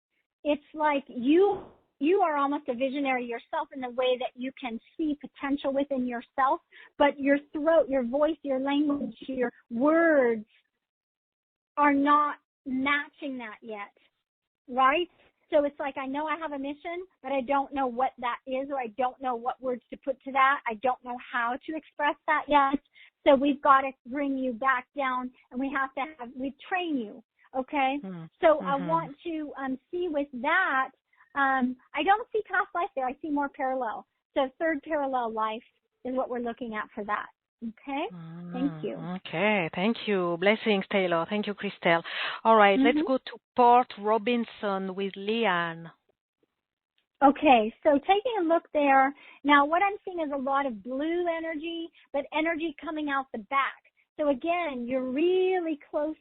it's like you are almost a visionary yourself in the way that you can see potential within yourself, but your throat, your voice, your language, your words are not matching that yet, right? So it's like, I know I have a mission, but I don't know what that is, or I don't know what words to put to that. I don't know how to express that yet. So we've got to bring you back down, and we train you, okay? So I want to see with that, I don't see past life there. I see more parallel. So third parallel life is what we're looking at for that. Okay. Thank you. Okay. Thank you. Blessings, Taylor. Thank you, Christel. All right. Let's go to Port Robinson with Leanne. Okay, so taking a look there, now what I'm seeing is a lot of blue energy, but energy coming out the back. So again, you're really close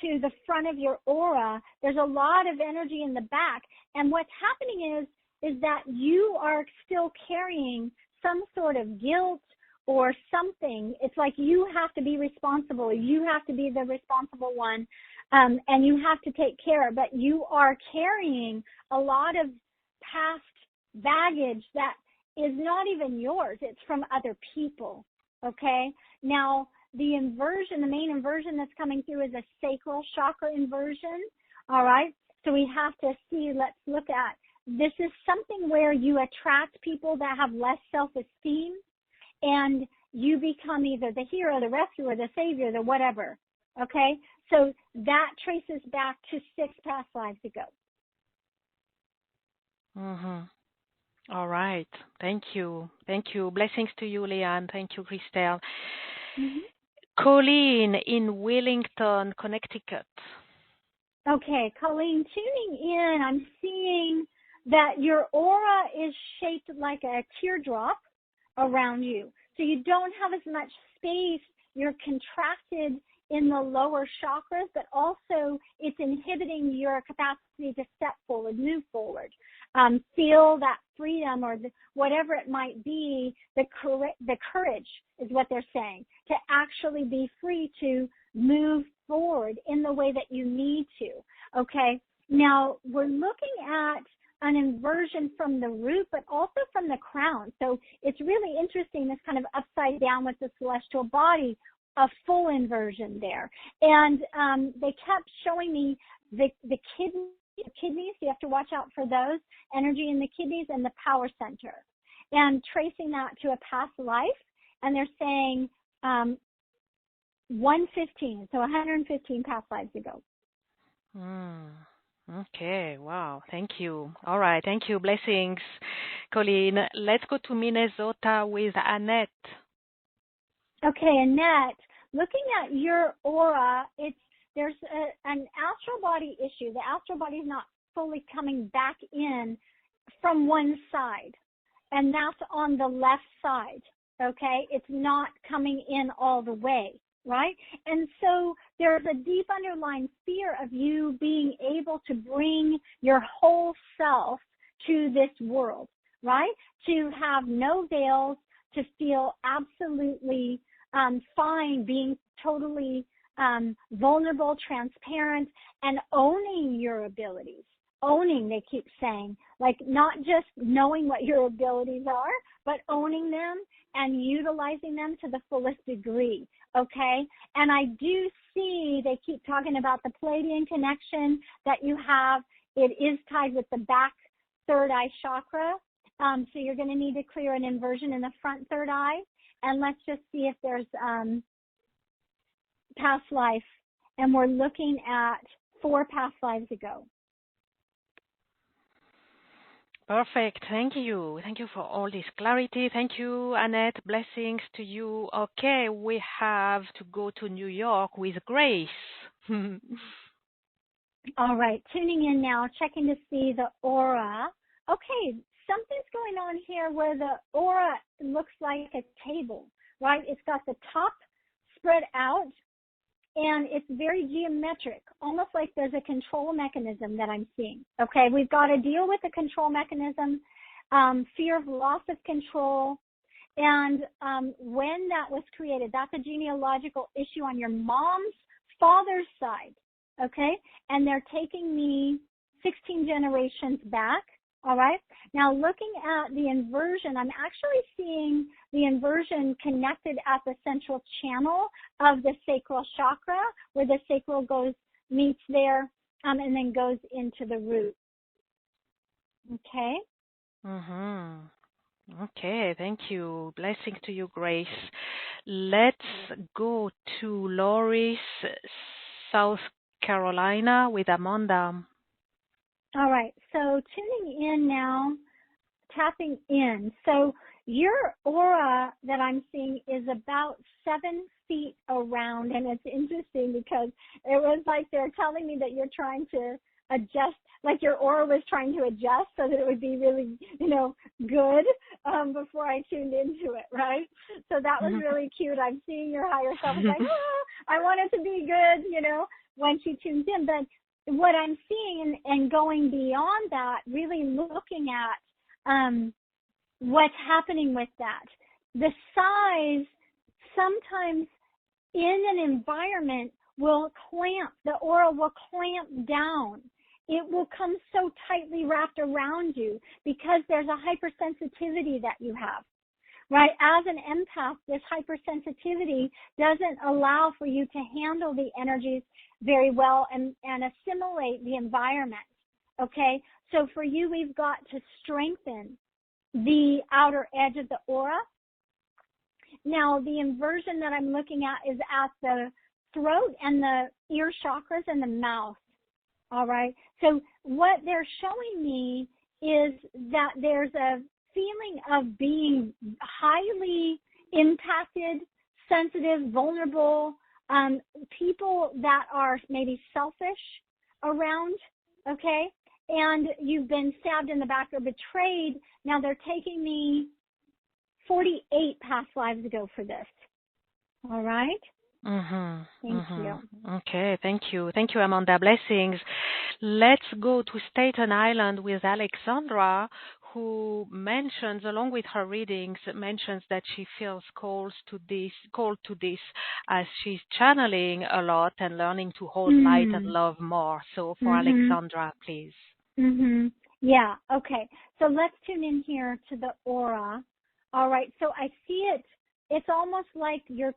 to the front of your aura. There's a lot of energy in the back. And what's happening is that you are still carrying some sort of guilt or something. It's like you have to be responsible. You have to be the responsible one, and you have to take care. But you are carrying a lot of past baggage that is not even yours. It's from other people, okay? Now, the inversion, the main inversion that's coming through is a sacral chakra inversion, all right? So we have to see, let's look at, this is something where you attract people that have less self-esteem, and you become either the hero, the rescuer, the savior, the whatever, okay? So that traces back to 6 past lives ago. All right. Thank you. Thank you. Blessings to you, Leanne. Thank you, Christel. Colleen in Wellington, Connecticut. Okay, Colleen, tuning in, I'm seeing that your aura is shaped like a teardrop around you. So you don't have as much space. You're contracted in the lower chakras, but also it's inhibiting your capacity to step forward, move forward, feel that freedom or whatever it might be. The courage is what they're saying, to actually be free to move forward in the way that you need to. Okay, now we're looking at an inversion from the root, but also from the crown. So it's really interesting, this kind of upside down with the celestial body, a full inversion there. And they kept showing me the kidneys. You have to watch out for those, energy in the kidneys and the power center. And tracing that to a past life. And they're saying 115, so 115 past lives ago. Okay, wow, thank you. All right, thank you. Blessings, Colleen. Let's go to Minnesota with Annette. Okay, Annette, looking at your aura, there's an astral body issue. The astral body is not fully coming back in from one side, and that's on the left side, okay? It's not coming in all the way, right? And so there's a deep underlying fear of you being able to bring your whole self to this world, right? To have no veils, to feel absolutely fine, being totally vulnerable, transparent, and owning your abilities. Owning, they keep saying, like not just knowing what your abilities are, but owning them and utilizing them to the fullest degree, okay? And I do see they keep talking about the Pleiadian connection that you have. It is tied with the back third eye chakra, so you're going to need to clear an inversion in the front third eye. And let's just see if there's past life, and we're looking at 4 past lives ago. Perfect. Thank you. Thank you for all this clarity. Thank you, Annette. Blessings to you. Okay, we have to go to New York with Grace. All right, tuning in now, checking to see the aura. Okay, something's going on here where the aura looks like a table, right? It's got the top spread out, and it's very geometric, almost like there's a control mechanism that I'm seeing. Okay, we've got to deal with the control mechanism, fear of loss of control, and when that was created, that's a genealogical issue on your mom's father's side, okay? And they're taking me 16 generations back, all right? Now, looking at the inversion, I'm actually seeing the inversion connected at the central channel of the sacral chakra, where the sacral meets there, and then goes into the root. Okay? Okay, thank you. Blessing to you, Grace. Let's go to Loris, South Carolina with Amanda. All right, so tuning in now, tapping in. So your aura that I'm seeing is about 7 feet around, and it's interesting because it was like they're telling me that you're trying to adjust like your aura was trying to adjust so that it would be really, good before I tuned into it, right? So that was really cute. I'm seeing your higher self. It's like, I want it to be good, when she tunes in. But what I'm seeing and going beyond that, really looking at what's happening with that. The size sometimes in an environment the aura will clamp down. It will come so tightly wrapped around you because there's a hypersensitivity that you have, right? As an empath, this hypersensitivity doesn't allow for you to handle the energies very well and assimilate the environment, okay? So for you, we've got to strengthen the outer edge of the aura. Now, the inversion that I'm looking at is at the throat and the ear chakras and the mouth, all right? So what they're showing me is that there's a feeling of being highly impacted, sensitive, vulnerable, people that are maybe selfish around, okay? And you've been stabbed in the back or betrayed. Now they're taking me 48 past lives ago for this. All right? Thank you. Okay, thank you. Thank you, Amanda. Blessings. Let's go to Staten Island with Alexandra, who mentions, along with her readings, mentions that she feels called to this as she's channeling a lot and learning to hold light and love more. So for Alexandra, please. Yeah, okay. So let's tune in here to the aura. All right, so I see it. It's almost like you've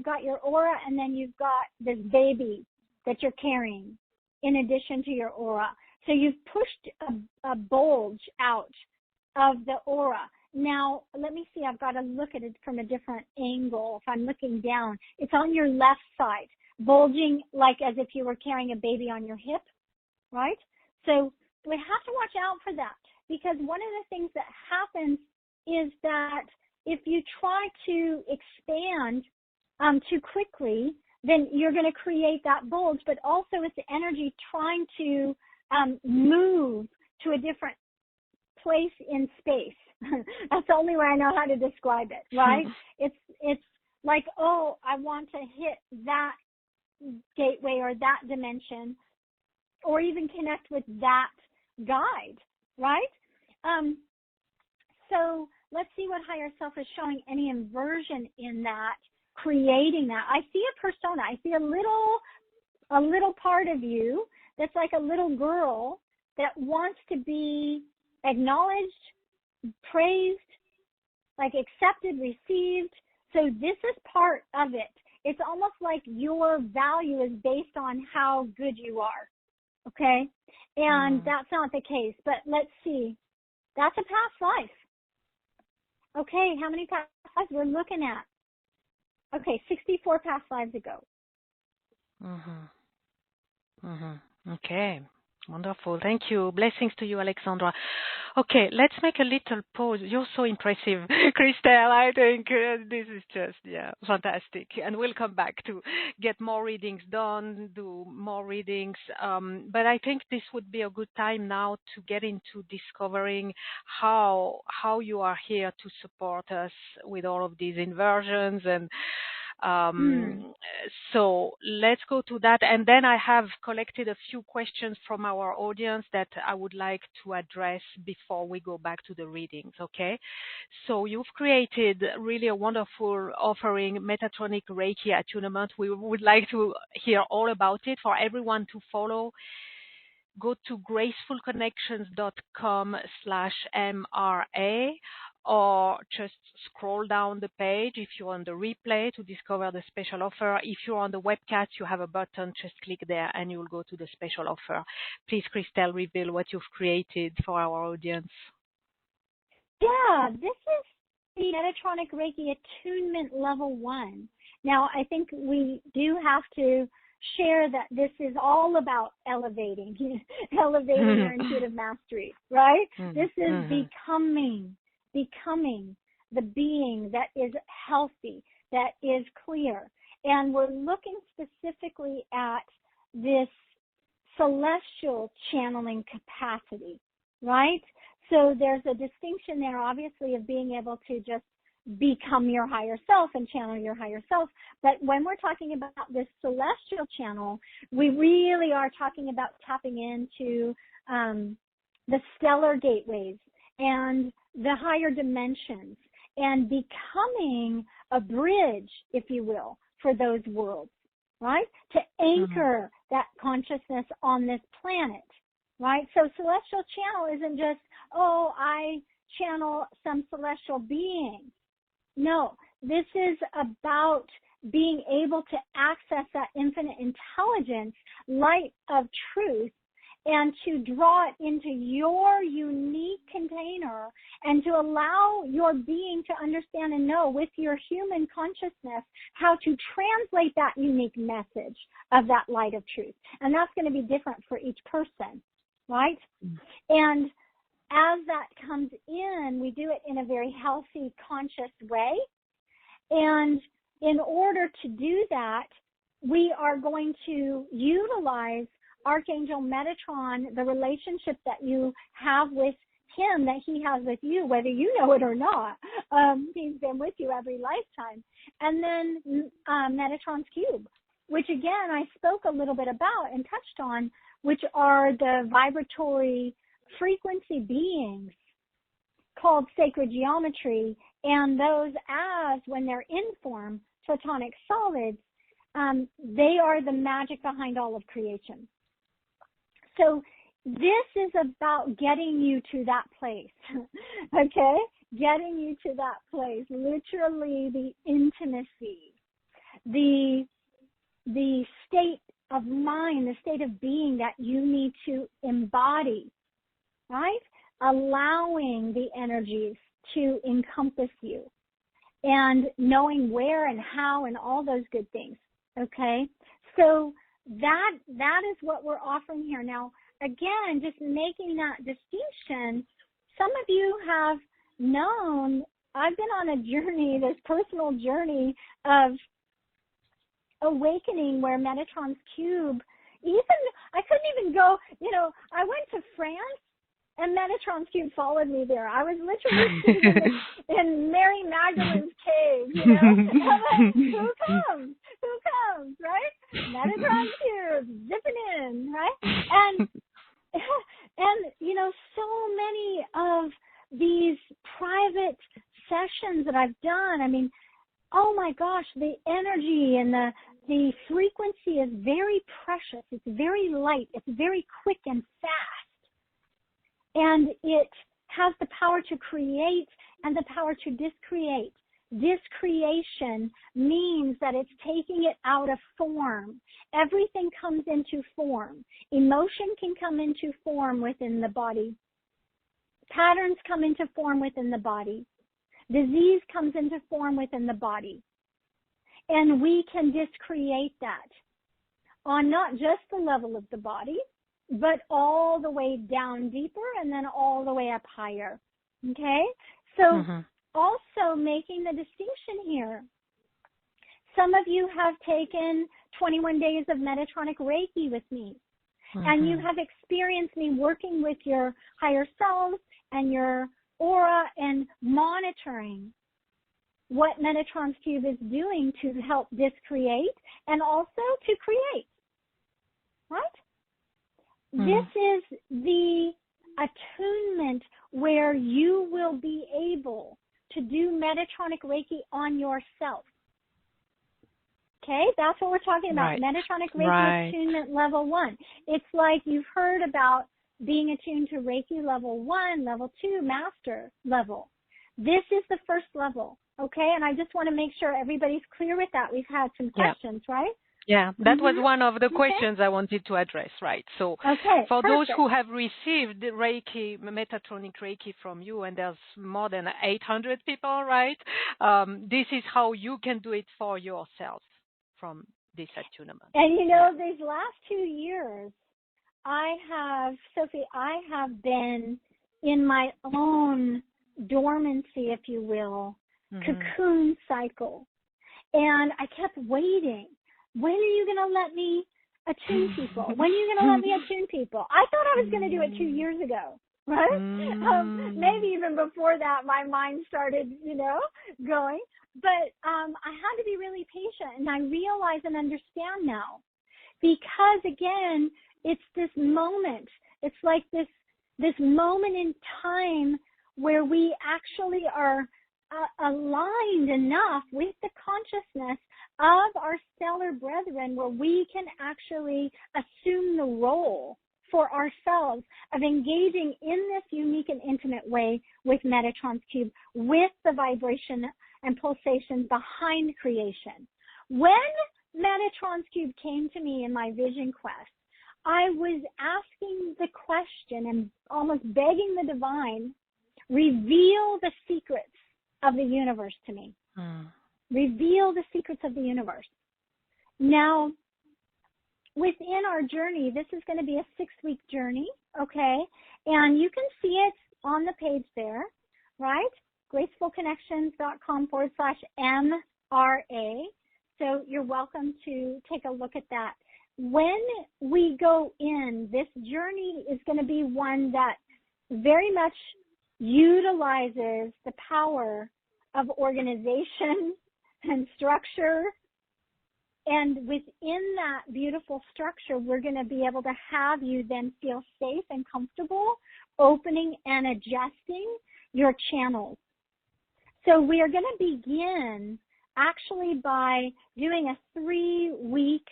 got your aura and then you've got this baby that you're carrying in addition to your aura. So you've pushed a bulge out of the aura. Now, let me see. I've got to look at it from a different angle. If I'm looking down, it's on your left side, bulging like as if you were carrying a baby on your hip, right? So we have to watch out for that because one of the things that happens is that if you try to expand too quickly, then you're going to create that bulge, but also it's the energy trying to move to a different place in space. That's the only way I know how to describe it, right? It's like, oh, I want to hit that gateway or that dimension or even connect with that guide, right? So let's see what higher self is showing, any inversion in that, creating that. I see a persona. I see a little part of you that's like a little girl that wants to be acknowledged, praised, like accepted, received. So this is part of it. It's almost like your value is based on how good you are, okay? And that's not the case, but let's see. That's a past life. Okay, how many past lives we're looking at? Okay, 64 past lives ago. Okay, wonderful. Thank you. Blessings to you, Alexandra. Okay, let's make a little pause. You're so impressive, Christel. I think this is just, fantastic. And we'll come back to get more readings done, do more readings. But I think this would be a good time now to get into discovering how you are here to support us with all of these inversions and so let's go to that. And then I have collected a few questions from our audience that I would like to address before we go back to the readings, okay? So you've created really a wonderful offering, METATRONIC REIKI ATTUNEMENT. We would like to hear all about it for everyone to follow. Go to gracefulconnections.com/MRA or just scroll down the page if you're on the replay to discover the special offer. If you're on the webcast, you have a button, just click there and you'll go to the special offer. Please, Christel, reveal what you've created for our audience. Yeah, this is the METATRONIC REIKI Attunement Level 1. Now, I think we do have to share that this is all about elevating your intuitive mastery, right? This is becoming the being that is healthy, that is clear. And we're looking specifically at this celestial channeling capacity, right? So there's a distinction there, obviously, of being able to just become your higher self and channel your higher self. But when we're talking about this celestial channel, we really are talking about tapping into the stellar gateways and the higher dimensions and becoming a bridge, if you will, for those worlds, right? To anchor that consciousness on this planet, right? So celestial channel isn't just, oh, I channel some celestial being. No, this is about being able to access that infinite intelligence, light of truth, and to draw it into your unique container and to allow your being to understand and know with your human consciousness how to translate that unique message of that light of truth. And that's going to be different for each person, right? And as that comes in, we do it in a very healthy, conscious way. And in order to do that, we are going to utilize Archangel Metatron, the relationship that you have with him, that he has with you, whether you know it or not. He's been with you every lifetime. And then Metatron's cube, which again I spoke a little bit about and touched on, which are the vibratory frequency beings called sacred geometry, and those as, when they're in form, photonic solids, they are the magic behind all of creation. So this is about getting you to that place, okay? Getting you to that place, literally the intimacy, the state of mind, the state of being that you need to embody, right? Allowing the energies to encompass you and knowing where and how and all those good things, okay? So that is what we're offering here. Now, again, just making that distinction, some of you have known I've been on a journey, this personal journey of awakening where Metatron's cube, I couldn't even go, I went to France and Metatron's cube followed me there. I was literally sitting in Mary Magdalene's cave, Who comes, right? Metatron's cube, zipping in, right? And so many of these private sessions that I've done, I mean, oh my gosh, the energy and the frequency is very precious. It's very light. It's very quick and fast. And it has the power to create and the power to discreate. Discreation means that it's taking it out of form. Everything comes into form. Emotion can come into form within the body. Patterns come into form within the body. Disease comes into form within the body. And we can discreate that on not just the level of the body, but all the way down deeper and then all the way up higher. Okay? So also making the distinction here. Some of you have taken 21 days of Metatronic Reiki with me. And you have experienced me working with your higher selves and your aura and monitoring what Metatron's cube is doing to help discreate and also to create. Right? This is the attunement where you will be able to do Metatronic Reiki on yourself. Okay, that's what we're talking about. Right. Metatronic Reiki attunement level 1. It's like you've heard about being attuned to Reiki level 1, level 2, master level. This is the first level, okay? And I just want to make sure everybody's clear with that. We've had some questions, right? Yeah, that was one of the questions I wanted to address, right? So for those who have received Reiki, Metatronic Reiki from you, and there's more than 800 people, right? This is how you can do it for yourself from this attunement. And these last 2 years, Sophie, I have been in my own dormancy, if you will, cocoon cycle. And I kept waiting. When are you going to let me attune people? When are you going to let me attune people? I thought I was going to do it 2 years ago, right? Maybe even before that, my mind started, going. But I had to be really patient, and I realize and understand now. Because, again, it's this moment. It's like this moment in time where we actually are aligned enough with the consciousness of our stellar brethren where we can actually assume the role for ourselves of engaging in this unique and intimate way with Metatron's Cube, with the vibration and pulsation behind creation. When Metatron's Cube came to me in my vision quest, I was asking the question and almost begging the divine, reveal the secrets of the universe to me. Reveal the secrets of the universe. Now, within our journey, this is going to be a 6-week journey, okay? And you can see it on the page there, right? gracefulconnections.com/MRA. So you're welcome to take a look at that. When we go in, this journey is going to be one that very much utilizes the power of organization and structure. And within that beautiful structure, we're going to be able to have you then feel safe and comfortable opening and adjusting your channels. So we are going to begin actually by doing a 3-week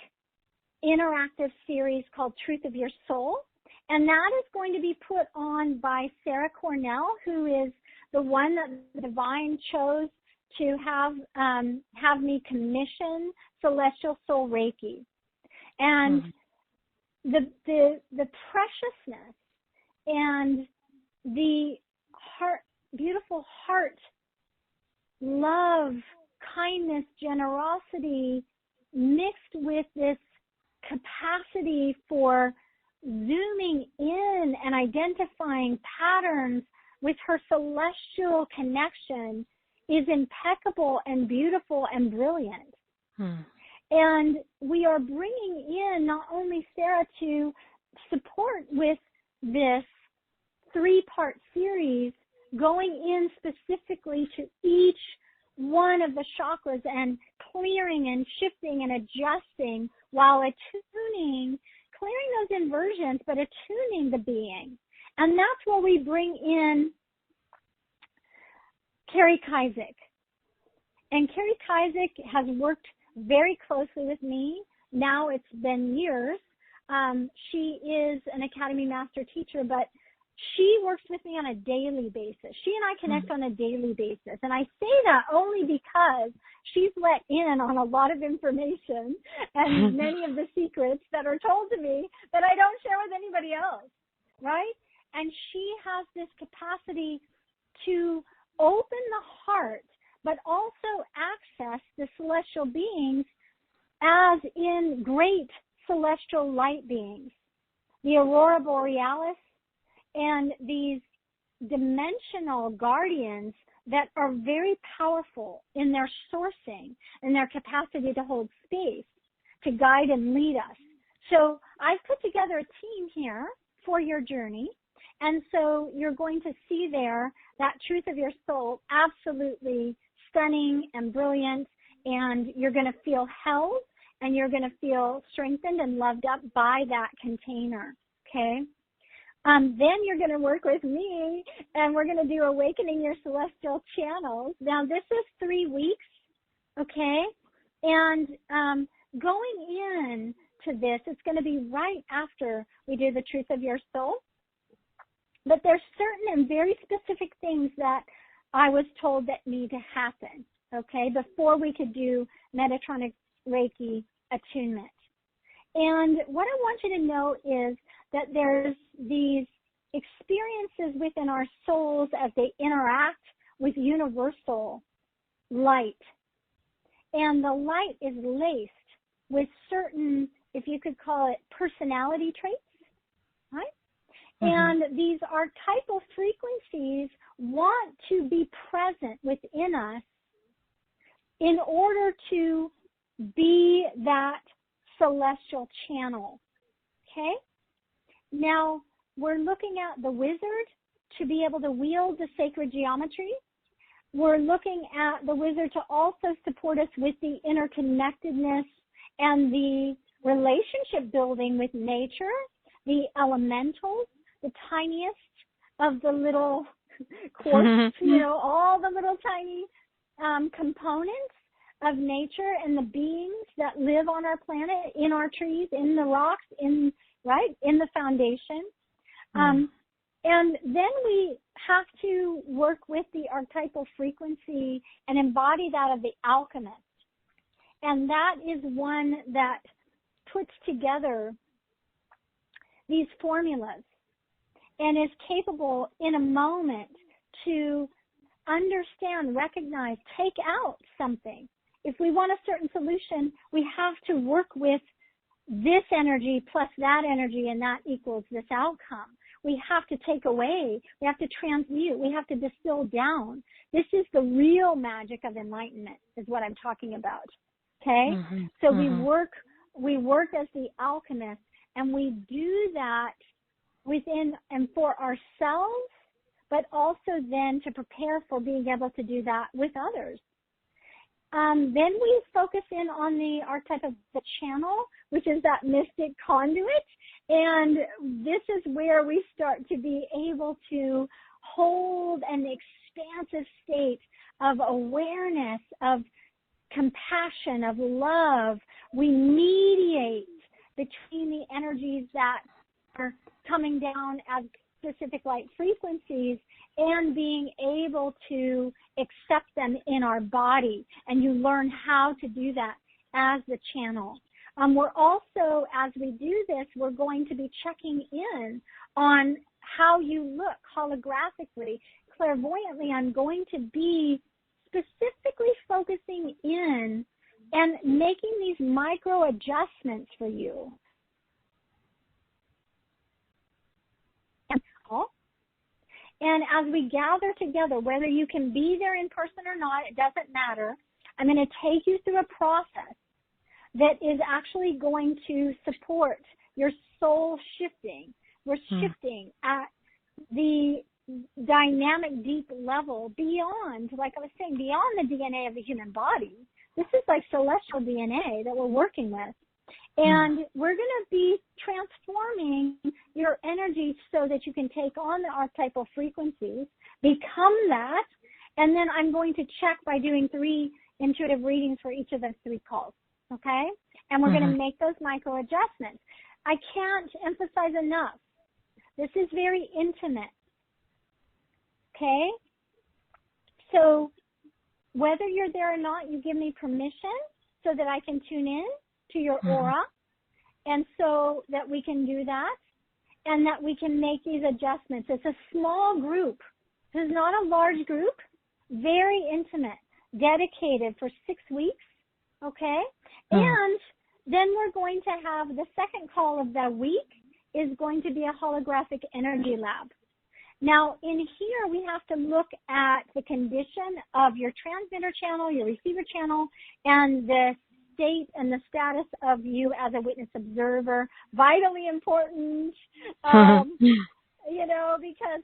interactive series called Truth of Your Soul. And that is going to be put on by Sara Cornell, who is the one that the divine chose to have me commission Celestial Soul Reiki. And the preciousness and the beautiful heart, love, kindness, generosity mixed with this capacity for zooming in and identifying patterns with her celestial connection is impeccable and beautiful and brilliant. And we are bringing in not only Sara to support with this 3-part series, going in specifically to each one of the chakras and clearing and shifting and adjusting while attuning, clearing those inversions, but attuning the being. And that's where we bring in Carrie Kaizik. And Carrie Kaizik has worked very closely with me. Now it's been years. She is an Academy Master Teacher, but she works with me on a daily basis. She and I connect on a daily basis. And I say that only because she's let in on a lot of information and many of the secrets that are told to me that I don't share with anybody else, right? And she has this capacity to open the heart, but also access the celestial beings as in great celestial light beings, the Aurora Borealis, and these dimensional guardians that are very powerful in their sourcing and their capacity to hold space, to guide and lead us. So I've put together a team here for your journey. And so you're going to see there that Truth of Your Soul, absolutely stunning and brilliant, and you're going to feel held and you're going to feel strengthened and loved up by that container, okay? Then you're going to work with me, and we're going to do Awakening Your Celestial Channels. Now, this is 3 weeks, okay? And going in to this, it's going to be right after we do the Truth of Your Soul. But there's certain and very specific things that I was told that need to happen, okay, before we could do Metatronic Reiki attunement. And what I want you to know is that there's these experiences within our souls as they interact with universal light. And the light is laced with certain, if you could call it, personality traits, right? And these archetypal frequencies want to be present within us in order to be that celestial channel. Okay? Now, we're looking at the wizard to be able to wield the sacred geometry. We're looking at the wizard to also support us with the interconnectedness and the relationship building with nature, the elementals, the tiniest of the little quartz, all the little tiny components of nature and the beings that live on our planet, in our trees, in the rocks, in the foundation. And then we have to work with the archetypal frequency and embody that of the alchemist. And that is one that puts together these formulas and is capable in a moment to understand, recognize, take out something. If we want a certain solution, we have to work with this energy plus that energy, and that equals this outcome. We have to take away, we have to transmute, we have to distill down. This is the real magic of enlightenment, is what I'm talking about. Okay? So we work as the alchemist, and we do that within and for ourselves, but also then to prepare for being able to do that with others. Then we focus in on the archetype of the channel, which is that mystic conduit. And this is where we start to be able to hold an expansive state of awareness, of compassion, of love. We mediate between the energies that are coming down as specific light frequencies and being able to accept them in our body. And you learn how to do that as the channel. We're also, as we do this, we're going to be checking in on how you look holographically, clairvoyantly. I'm going to be specifically focusing in and making these micro adjustments for you. And as we gather together, whether you can be there in person or not, it doesn't matter. I'm going to take you through a process that is actually going to support your soul shifting. We're shifting at the dynamic, deep level beyond, like I was saying, beyond the DNA of the human body. This is like celestial DNA that we're working with. And we're going to be transforming your energy so that you can take on the archetypal frequencies, become that, and then I'm going to check by doing 3 intuitive readings for each of those 3 calls, okay? And we're going to make those micro adjustments. I can't emphasize enough. This is very intimate, okay? So whether you're there or not, you give me permission so that I can tune in to your aura, and so that we can do that, and that we can make these adjustments. It's a small group. This is not a large group, very intimate, dedicated for 6 weeks, okay? And then we're going to have the second call of the week is going to be a holographic energy lab. Now, in here, we have to look at the condition of your transmitter channel, your receiver channel, and the state and the status of you as a witness observer. Vitally important, because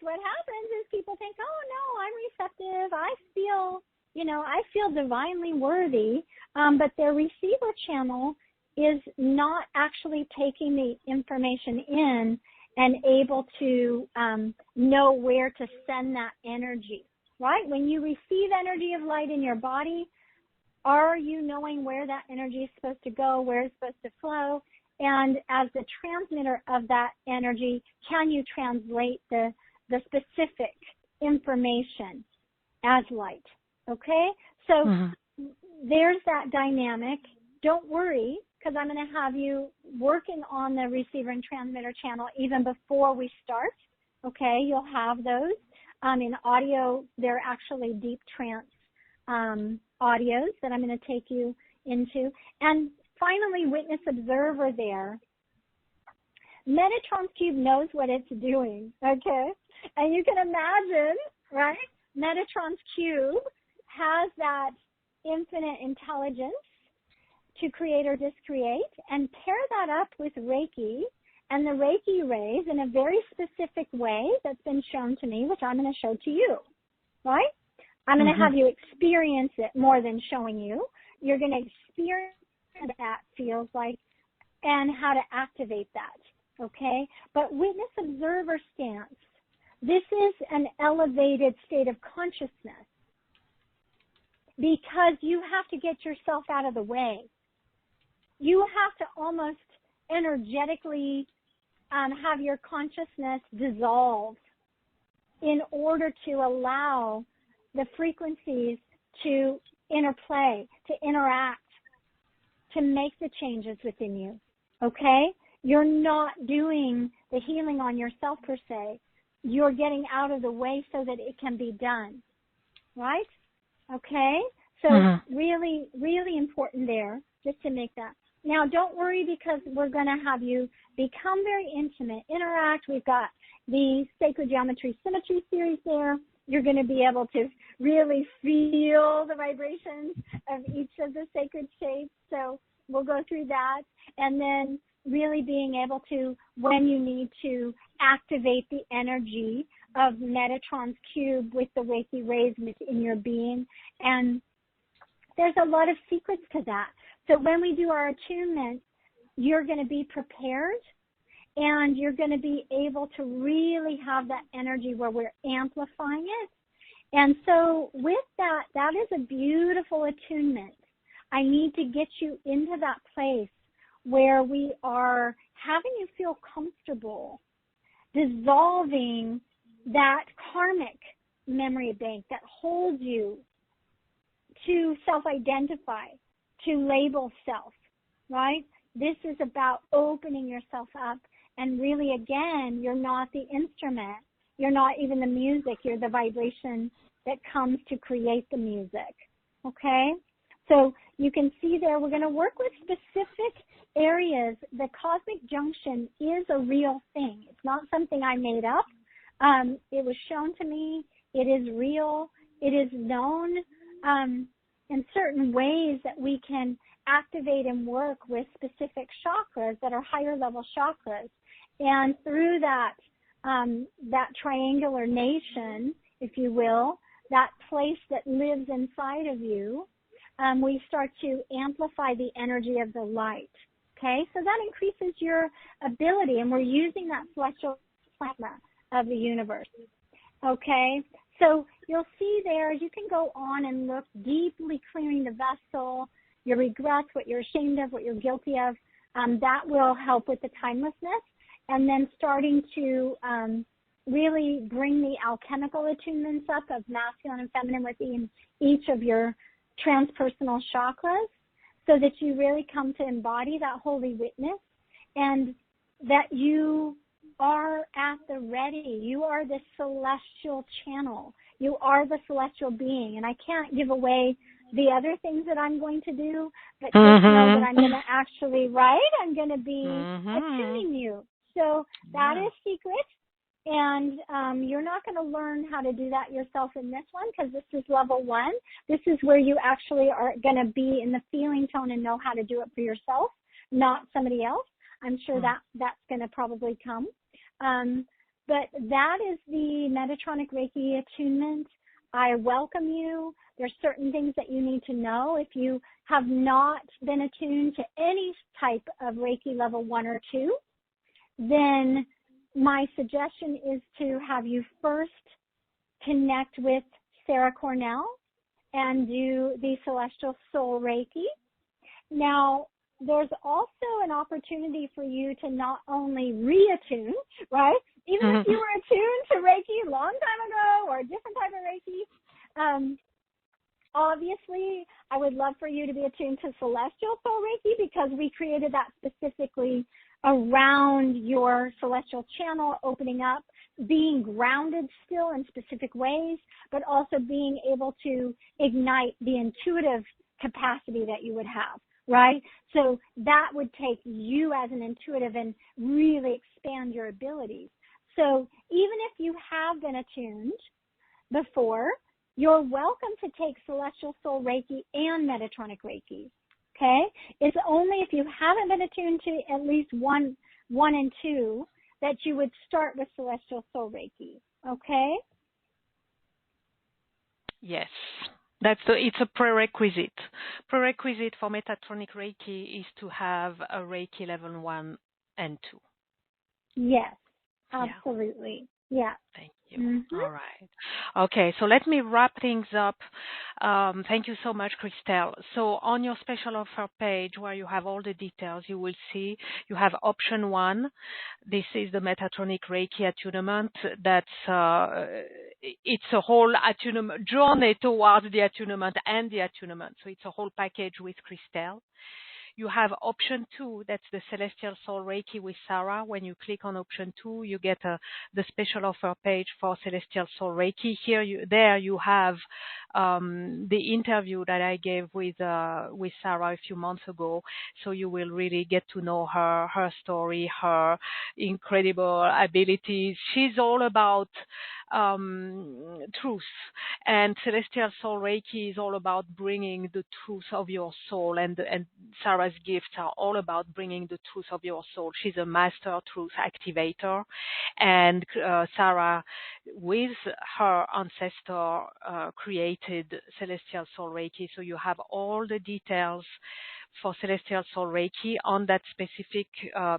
what happens is people think, oh, no, I'm receptive. I feel divinely worthy, but their receiver channel is not actually taking the information in and able to know where to send that energy, right? When you receive energy of light in your body, are you knowing where that energy is supposed to go, where it's supposed to flow? And as the transmitter of that energy, can you translate the specific information as light? Okay? So there's that dynamic. Don't worry, because I'm going to have you working on the receiver and transmitter channel even before we start. Okay? You'll have those. In audio, they're actually deep trance audios that I'm going to take you into. And finally, witness observer there. Metatron's cube knows what it's doing, okay? And you can imagine, right? Metatron's cube has that infinite intelligence to create or discreate, and pair that up with Reiki and the Reiki rays in a very specific way that's been shown to me, which I'm going to show to you, right? I'm going to have you experience it more than showing you. You're going to experience what that feels like and how to activate that, okay? But witness observer stance, this is an elevated state of consciousness because you have to get yourself out of the way. You have to almost energetically have your consciousness dissolve in order to allow the frequencies to interplay, to interact, to make the changes within you, okay? You're not doing the healing on yourself per se. You're getting out of the way so that it can be done, right? Okay? So really, really important there just to make that. Now, don't worry because we're going to have you become very intimate, interact. We've got the Sacred Geometry Symmetry series there. You're going to be able to really feel the vibrations of each of the sacred shapes. So we'll go through that. And then really being able to, when you need to, activate the energy of Metatron's cube with the Reiki rays within your being. And there's a lot of secrets to that. So when we do our attunement, you're going to be prepared and you're going to be able to really have that energy where we're amplifying it. And so with that, that is a beautiful attunement. I need to get you into that place where we are having you feel comfortable, dissolving that karmic memory bank that holds you to self-identify, to label self, right? This is about opening yourself up. And really, again, you're not the instrument. You're not even the music. You're the vibration that comes to create the music, okay? So you can see there we're going to work with specific areas. The cosmic junction is a real thing. It's not something I made up. It was shown to me. It is real. It is known in certain ways that we can activate and work with specific chakras that are higher level chakras. And through that, that triangular nation, if you will, that place that lives inside of you, we start to amplify the energy of the light. Okay, so that increases your ability, and we're using that celestial plasma of the universe. Okay, so you'll see there, you can go on and look deeply clearing the vessel, your regrets, what you're ashamed of, what you're guilty of. That will help with the timelessness, and then starting to really bring the alchemical attunements up of masculine and feminine within each of your transpersonal chakras, so that you really come to embody that holy witness and that you are at the ready. You are the celestial channel. You are the celestial being. And I can't give away the other things that I'm going to do, but just know that I'm going to actually, I'm going to be attuning you. So that is secret. And you're not going to learn how to do that yourself in this one because this is level 1. This is where you actually are going to be in the feeling tone and know how to do it for yourself, not somebody else. I'm sure that's going to probably come. But that is the Metatronic Reiki attunement. I welcome you. There's certain things that you need to know. If you have not been attuned to any type of Reiki level 1 or 2, then my suggestion is to have you first connect with Sara Cornell and do the Celestial Soul Reiki. Now, there's also an opportunity for you to not only reattune, right? Even if you were attuned to Reiki a long time ago or a different type of Reiki, obviously, I would love for you to be attuned to Celestial Soul Reiki because we created that specifically around your celestial channel, opening up, being grounded still in specific ways, but also being able to ignite the intuitive capacity that you would have, right? So that would take you as an intuitive and really expand your abilities. So even if you have been attuned before, you're welcome to take Celestial Soul Reiki and Metatronic Reiki, Okay? It's only if you haven't been attuned to at least one and two that you would start with Celestial Soul Reiki. Okay? Yes. It's a prerequisite. Prerequisite for Metatronic Reiki is to have a Reiki level 1 and 2. Yes, absolutely. Yeah. Thank you. All right. Okay, so let me wrap things up. Thank you so much, Christel. So on your special offer page where you have all the details, you will see you have option 1. This is the Metatronic Reiki attunement. It's a whole attunement journey towards the attunement and the attunement. So it's a whole package with Christel. You have option 2, that's the Celestial Soul Reiki with Sara. When you click on option 2, you get the special offer page for Celestial Soul Reiki. There you have the interview that I gave with Sara a few months ago. So you will really get to know her story, her incredible abilities. She's all about truth, and Celestial Soul Reiki is all about bringing the truth of your soul, and Sara's gifts are all about bringing the truth of your soul. She's a master truth activator, and Sara, with her ancestor, created Celestial Soul Reiki. So you have all the details for Celestial Soul Reiki on that specific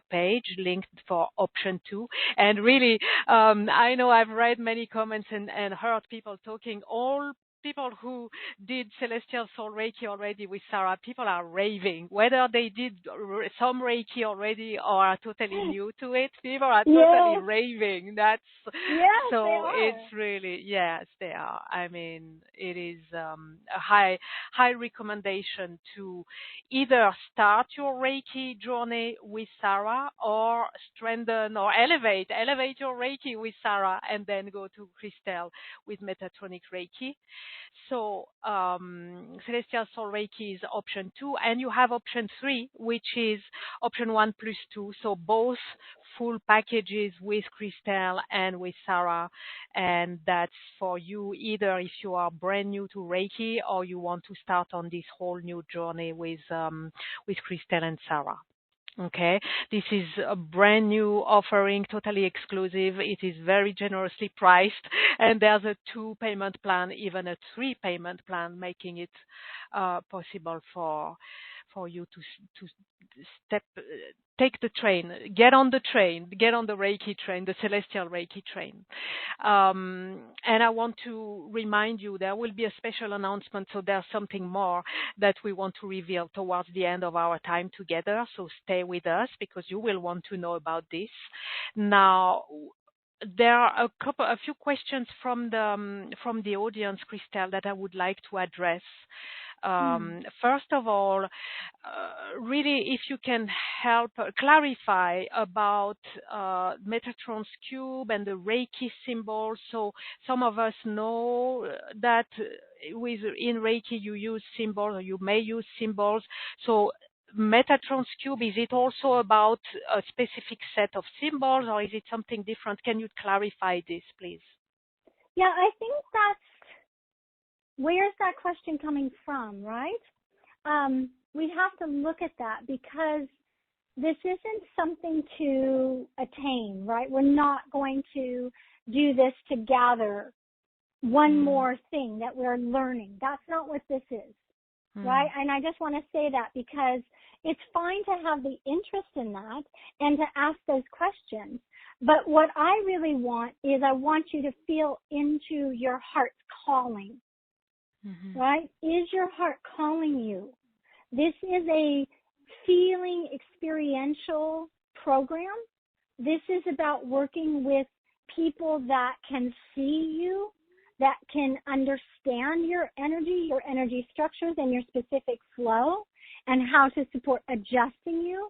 page linked for option 2. And really, I know I've read many comments and heard people talking. All people who did Celestial Soul Reiki already with Sara, people are raving. Whether they did some Reiki already or are totally new to it, people are totally raving. So it's really, yes, they are. I mean, it is a high recommendation to either start your Reiki journey with Sara or strengthen or elevate your Reiki with Sara and then go to Christel with Metatronic Reiki. So Celestial Soul Reiki is option 2, and you have option 3, which is option 1 plus 2. So both full packages with Christel and with Sara, and that's for you either if you are brand new to Reiki or you want to start on this whole new journey with Christel and Sara. Okay, this is a brand new offering, totally exclusive. It is very generously priced, and there's a 2 payment plan, even a 3 payment plan, making it possible for you to take the train, get on the Reiki train, the Celestial Reiki train. And I want to remind you there will be a special announcement, so there's something more that we want to reveal towards the end of our time together. So stay with us because you will want to know about this. Now, there are a few questions from the audience, Christel, that I would like to address. First of all, really, if you can help clarify about Metatron's cube and the Reiki symbol. So some of us know that in Reiki you use symbols, or you may use symbols. So Metatron's cube, is it also about a specific set of symbols, or is it something different? Can you clarify this, please? Yeah, I think where's that question coming from, right? We have to look at that because this isn't something to attain, right? We're not going to do this to gather one more thing that we're learning. That's not what this is, right? And I just want to say that because it's fine to have the interest in that and to ask those questions. But what I really want is I want you to feel into your heart's calling. Right? Is your heart calling you? This is a feeling experiential program. This is about working with people that can see you, that can understand your energy structures and your specific flow and how to support adjusting you.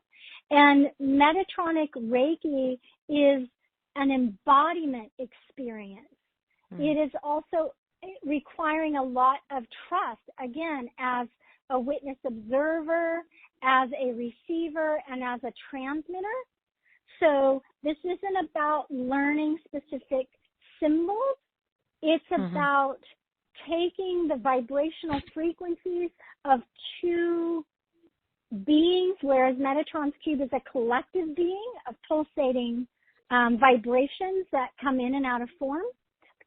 And Metatronic Reiki is an embodiment experience. It is also requiring a lot of trust, again, as a witness observer, as a receiver, and as a transmitter. So this isn't about learning specific symbols. It's about taking the vibrational frequencies of 2 beings, whereas Metatron's cube is a collective being of pulsating vibrations that come in and out of form,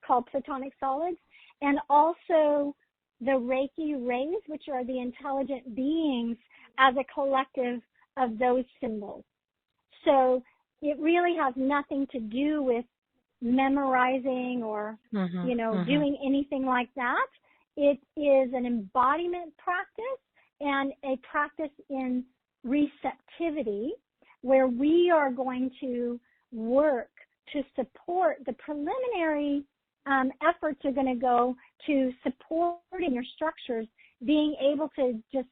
called platonic solids, and also the Reiki rays, which are the intelligent beings as a collective of those symbols. So it really has nothing to do with memorizing or, doing anything like that. It is an embodiment practice and a practice in receptivity where we are going to work to support the preliminary efforts are going to go to supporting your structures, being able to just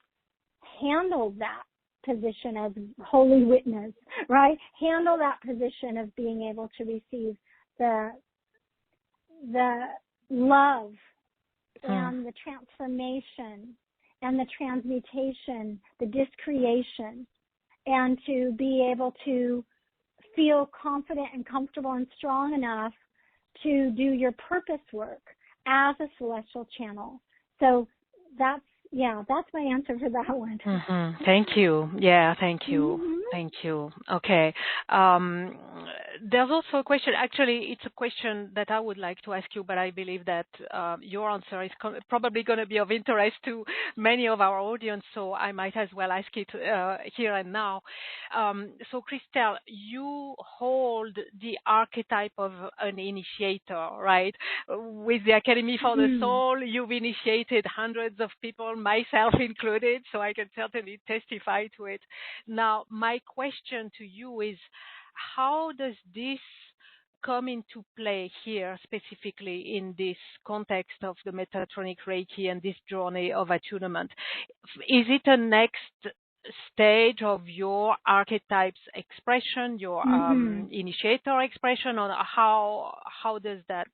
handle that position as holy witness, right? Handle that position of being able to receive the love and the transformation and the transmutation, the discreation, and to be able to feel confident and comfortable and strong enough to do your purpose work as a celestial channel. So that's my answer for that one. Thank you. Yeah, thank you. Thank you. Okay. There's also a question. Actually, it's a question that I would like to ask you, but I believe that your answer is probably going to be of interest to many of our audience, so I might as well ask it here and now. So, Christel, you hold the archetype of an initiator, right? With the Academy for the Soul, you've initiated hundreds of people, myself included, so I can certainly testify to it. Now, my question to you is, how does this come into play here, specifically in this context of the Metatronic Reiki and this journey of attunement? Is it a next stage of your archetype's expression, your initiator expression, or how does that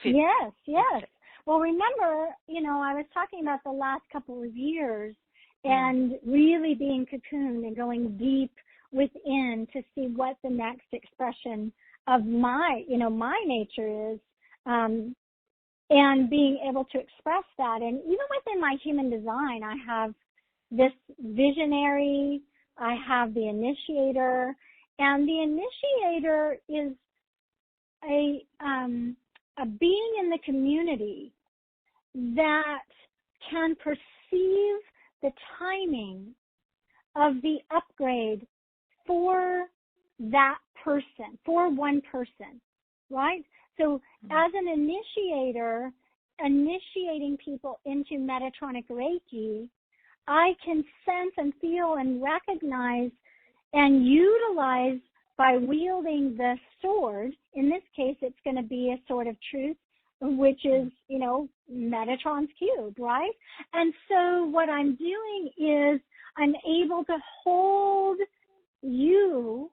fit? Yes. Well, remember, I was talking about the last couple of years and really being cocooned and going deep within to see what the next expression of my nature is, and being able to express that. And even within my human design, I have this visionary, I have the initiator, and the initiator is a being in the community that can perceive the timing of the upgrade for that person, for one person, right? So as an initiator, initiating people into Metatronic Reiki, I can sense and feel and recognize and utilize by wielding the sword. In this case, it's going to be a sword of truth, which is, Metatron's cube, right? And so what I'm doing is I'm able to hold you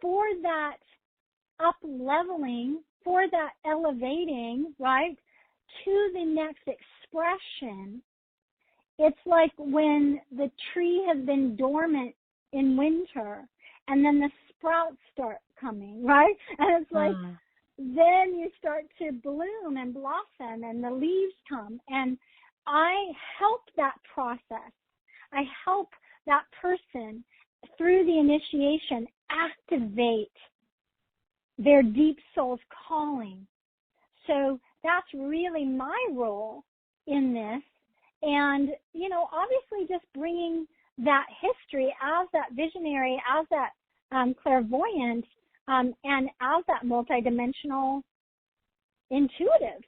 for that up-leveling, for that elevating, right, to the next expression. It's like when the tree has been dormant in winter and then the sprouts start coming, right? And it's like, then you start to bloom and blossom and the leaves come. And I help that process. I help that person through the initiation activate their deep soul's calling. So that's really my role in this. And, obviously just bringing that history as that visionary, as that clairvoyant, and as that multidimensional intuitive.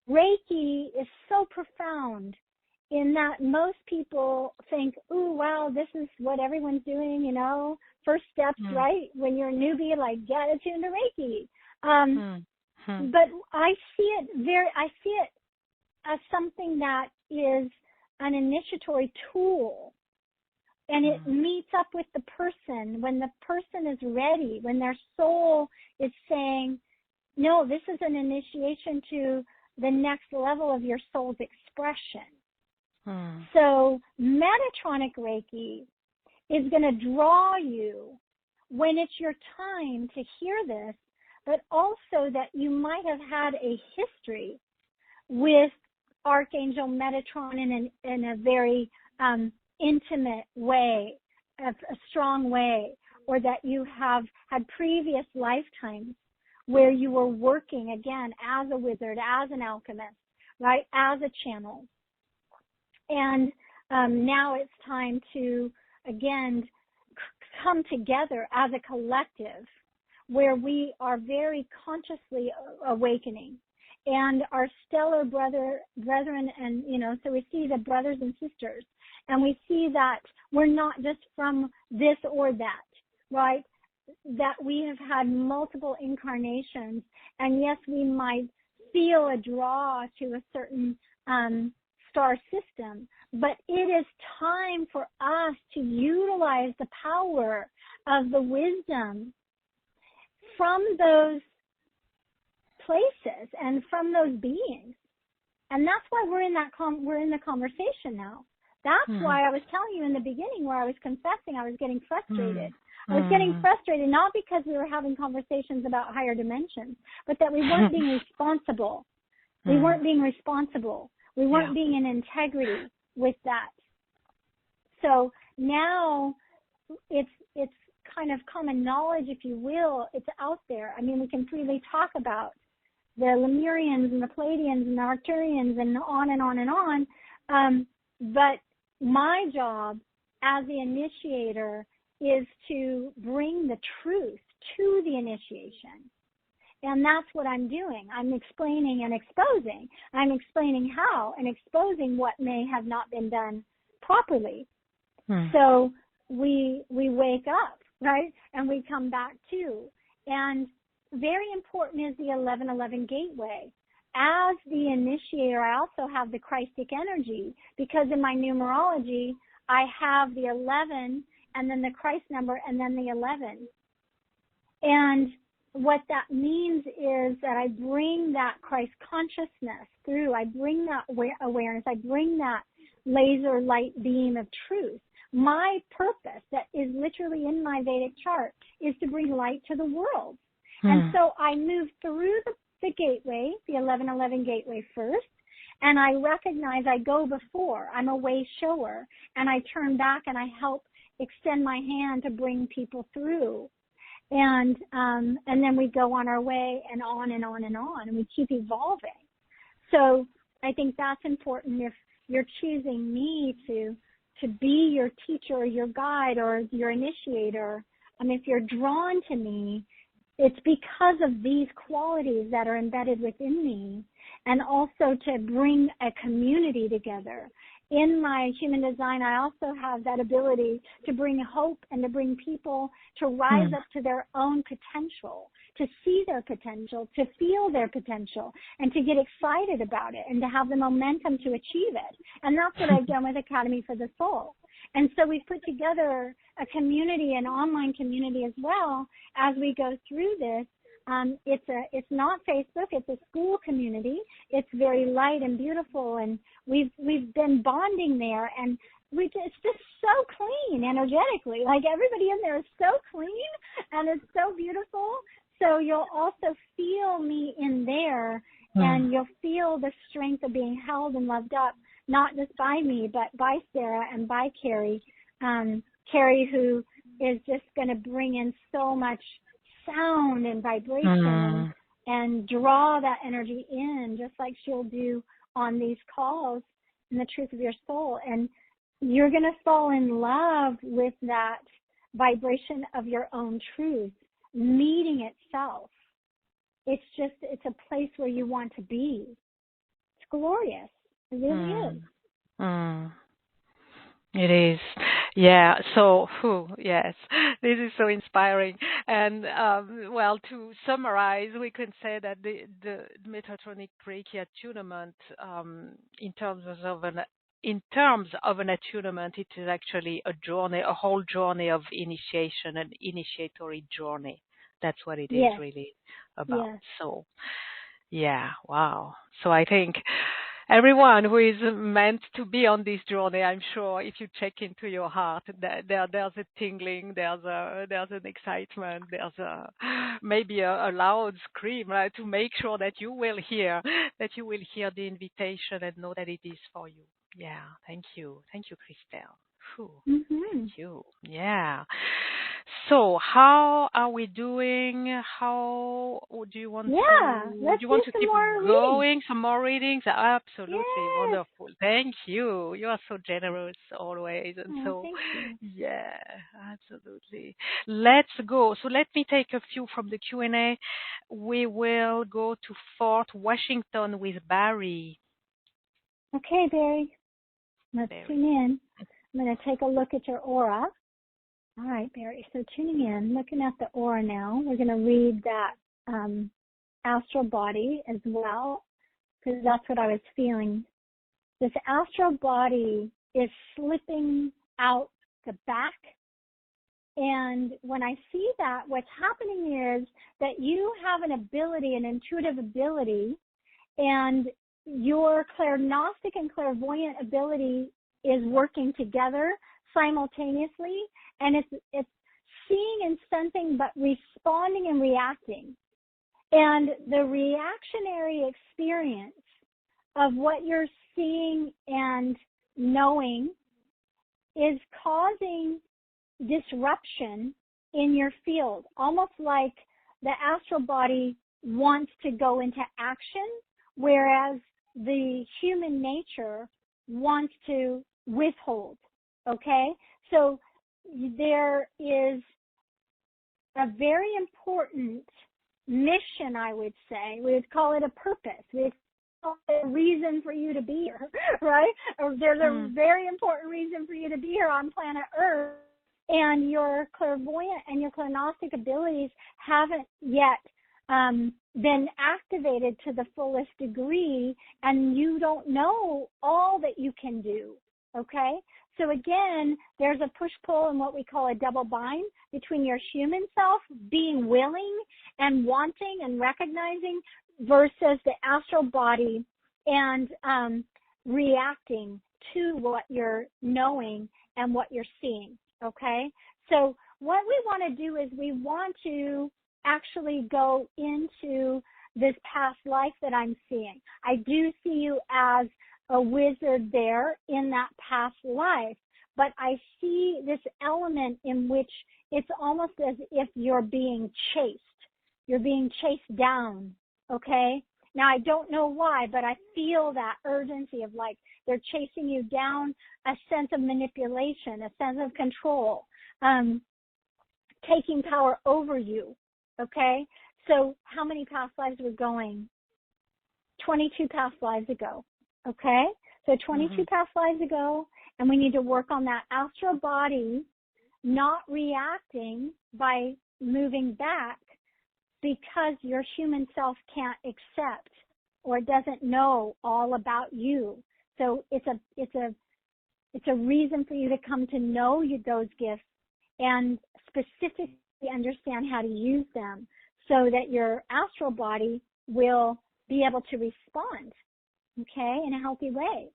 Reiki is so profound in that most people think, ooh, wow, this is what everyone's doing, first steps, right? When you're a newbie, like, get attuned to Reiki. But I see it as something that is an initiatory tool. And it meets up with the person when the person is ready, when their soul is saying, no, this is an initiation to the next level of your soul's expression. So Metatronic Reiki is going to draw you when it's your time to hear this, but also that you might have had a history with Archangel Metatron in a very intimate way, a strong way, or that you have had previous lifetimes where you were working again as a wizard, as an alchemist, right, as a channel. And now it's time to, again, come together as a collective where we are very consciously awakening. And our stellar brethren, and, so we see the brothers and sisters, and we see that we're not just from this or that, right? That we have had multiple incarnations, and yes, we might feel a draw to a certain star system, but it is time for us to utilize the power of the wisdom from those places and from those beings. And that's why we're in the conversation now. That's why I was telling you in the beginning where I was confessing I was getting frustrated. I was getting frustrated not because we were having conversations about higher dimensions, but that we weren't being responsible. We weren't being responsible. We weren't being in integrity with that. So now it's kind of common knowledge, if you will. It's out there. I mean, we can freely talk about the Lemurians and the Pleiadians and the Arcturians and on and on and on. But my job as the initiator is to bring the truth to the initiation. And that's what I'm doing. I'm explaining and exposing. I'm explaining how and exposing what may have not been done properly. So we wake up, right? And we come back to. And very important is the 1111 gateway. As the initiator, I also have the Christic energy, because in my numerology, I have the 11 and then the Christ number and then the 11. And what that means is that I bring that Christ consciousness through. I bring that awareness. I bring that laser light beam of truth. My purpose, that is literally in my Vedic chart, is to bring light to the world. And so I move through the gateway, the 1111 gateway first, and I recognize I go before. I'm a way shower, and I turn back and I help extend my hand to bring people through. And then we go on our way and on and on and on, and we keep evolving. So I think that's important. If you're choosing me to be your teacher or your guide or your initiator, if you're drawn to me, it's because of these qualities that are embedded within me, and also to bring a community together. In my human design, I also have that ability to bring hope and to bring people to rise up to their own potential, to see their potential, to feel their potential, and to get excited about it and to have the momentum to achieve it. And that's what I've done with Academy for the Soul. And so we've put together a community, an online community as well, as we go through this. It's not Facebook, it's a school community. It's very light and beautiful, and we've been bonding there, and it's just so clean energetically. Like, everybody in there is so clean and it's so beautiful. So you'll also feel me in there, and you'll feel the strength of being held and loved up, not just by me, but by Sara and by Carrie. Carrie, who is just going to bring in so much sound and vibration and draw that energy in, just like she'll do on these calls in the Truth of Your Soul. And you're going to fall in love with that vibration of your own truth meeting itself. It's a place where you want to be. It's glorious. It really is. It is. Yeah. So, yes, this is so inspiring. And, to summarize, we can say that the METATRONIC REIKI attunement, in terms of an attunement, it is actually a journey, a whole journey of initiation, an initiatory journey. That's what it is really about. Yes. So, yeah, wow. So I think everyone who is meant to be on this journey, I'm sure if you check into your heart, there's a tingling, there's an excitement, maybe a loud scream, right, to make sure that you will hear the invitation and know that it is for you. Yeah, thank you, Christel. Thank you. Yeah. So, how are we doing? How do you want to keep going? Some more readings? Absolutely. Yes. Wonderful. Thank you. You are so generous always. And yeah, absolutely. Let's go. So let me take a few from the Q&A. We will go to Fort Washington with Barry. Okay, Barry. Let's tune in. I'm going to take a look at your aura. All right, Barry. So tuning in, looking at the aura now. We're going to read that astral body as well, because that's what I was feeling. This astral body is slipping out the back. And when I see that, what's happening is that you have an ability, an intuitive ability, and your clairgnostic and clairvoyant ability is working together simultaneously, and it's seeing and sensing but responding and reacting. And the reactionary experience of what you're seeing and knowing is causing disruption in your field, almost like the astral body wants to go into action, whereas the human nature wants to withhold. Okay? So there is a very important mission, I would say. We would call it a purpose. We would call it a reason for you to be here, right? Or there's a very important reason for you to be here on planet Earth, and your clairvoyant and your clairgnostic abilities haven't yet been activated to the fullest degree, and you don't know all that you can do, okay? So again, there's a push-pull and what we call a double bind between your human self being willing and wanting and recognizing versus the astral body and reacting to what you're knowing and what you're seeing, okay? So what we want to do is we want to actually go into this past life that I'm seeing. I do see you as a wizard there in that past life, but I see this element in which it's almost as if you're being chased. You're being chased down, okay? Now, I don't know why, but I feel that urgency of like they're chasing you down, a sense of manipulation, a sense of control, taking power over you, okay? So how many past lives we're going? 22 past lives ago, okay? So 22 past lives ago, and we need to work on that astral body not reacting by moving back because your human self can't accept or doesn't know all about you. So it's a reason for you to come to know those gifts and specifically understand how to use them so that your astral body will be able to respond, okay, in a healthy way.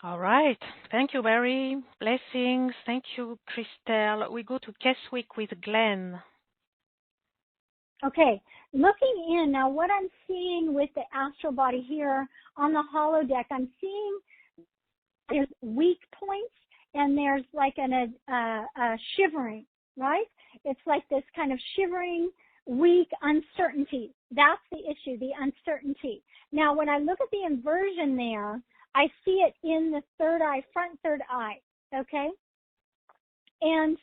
All right. Thank you, Barry. Blessings. Thank you, Christel. We go to Keswick with Glenn. Okay. Looking in, now what I'm seeing with the astral body here on the holodeck, I'm seeing there's weak points and there's like a shivering, right? It's like this kind of shivering, weak uncertainty. That's the issue, the uncertainty. Now, when I look at the inversion there, I see it in the third eye, front third eye, okay? And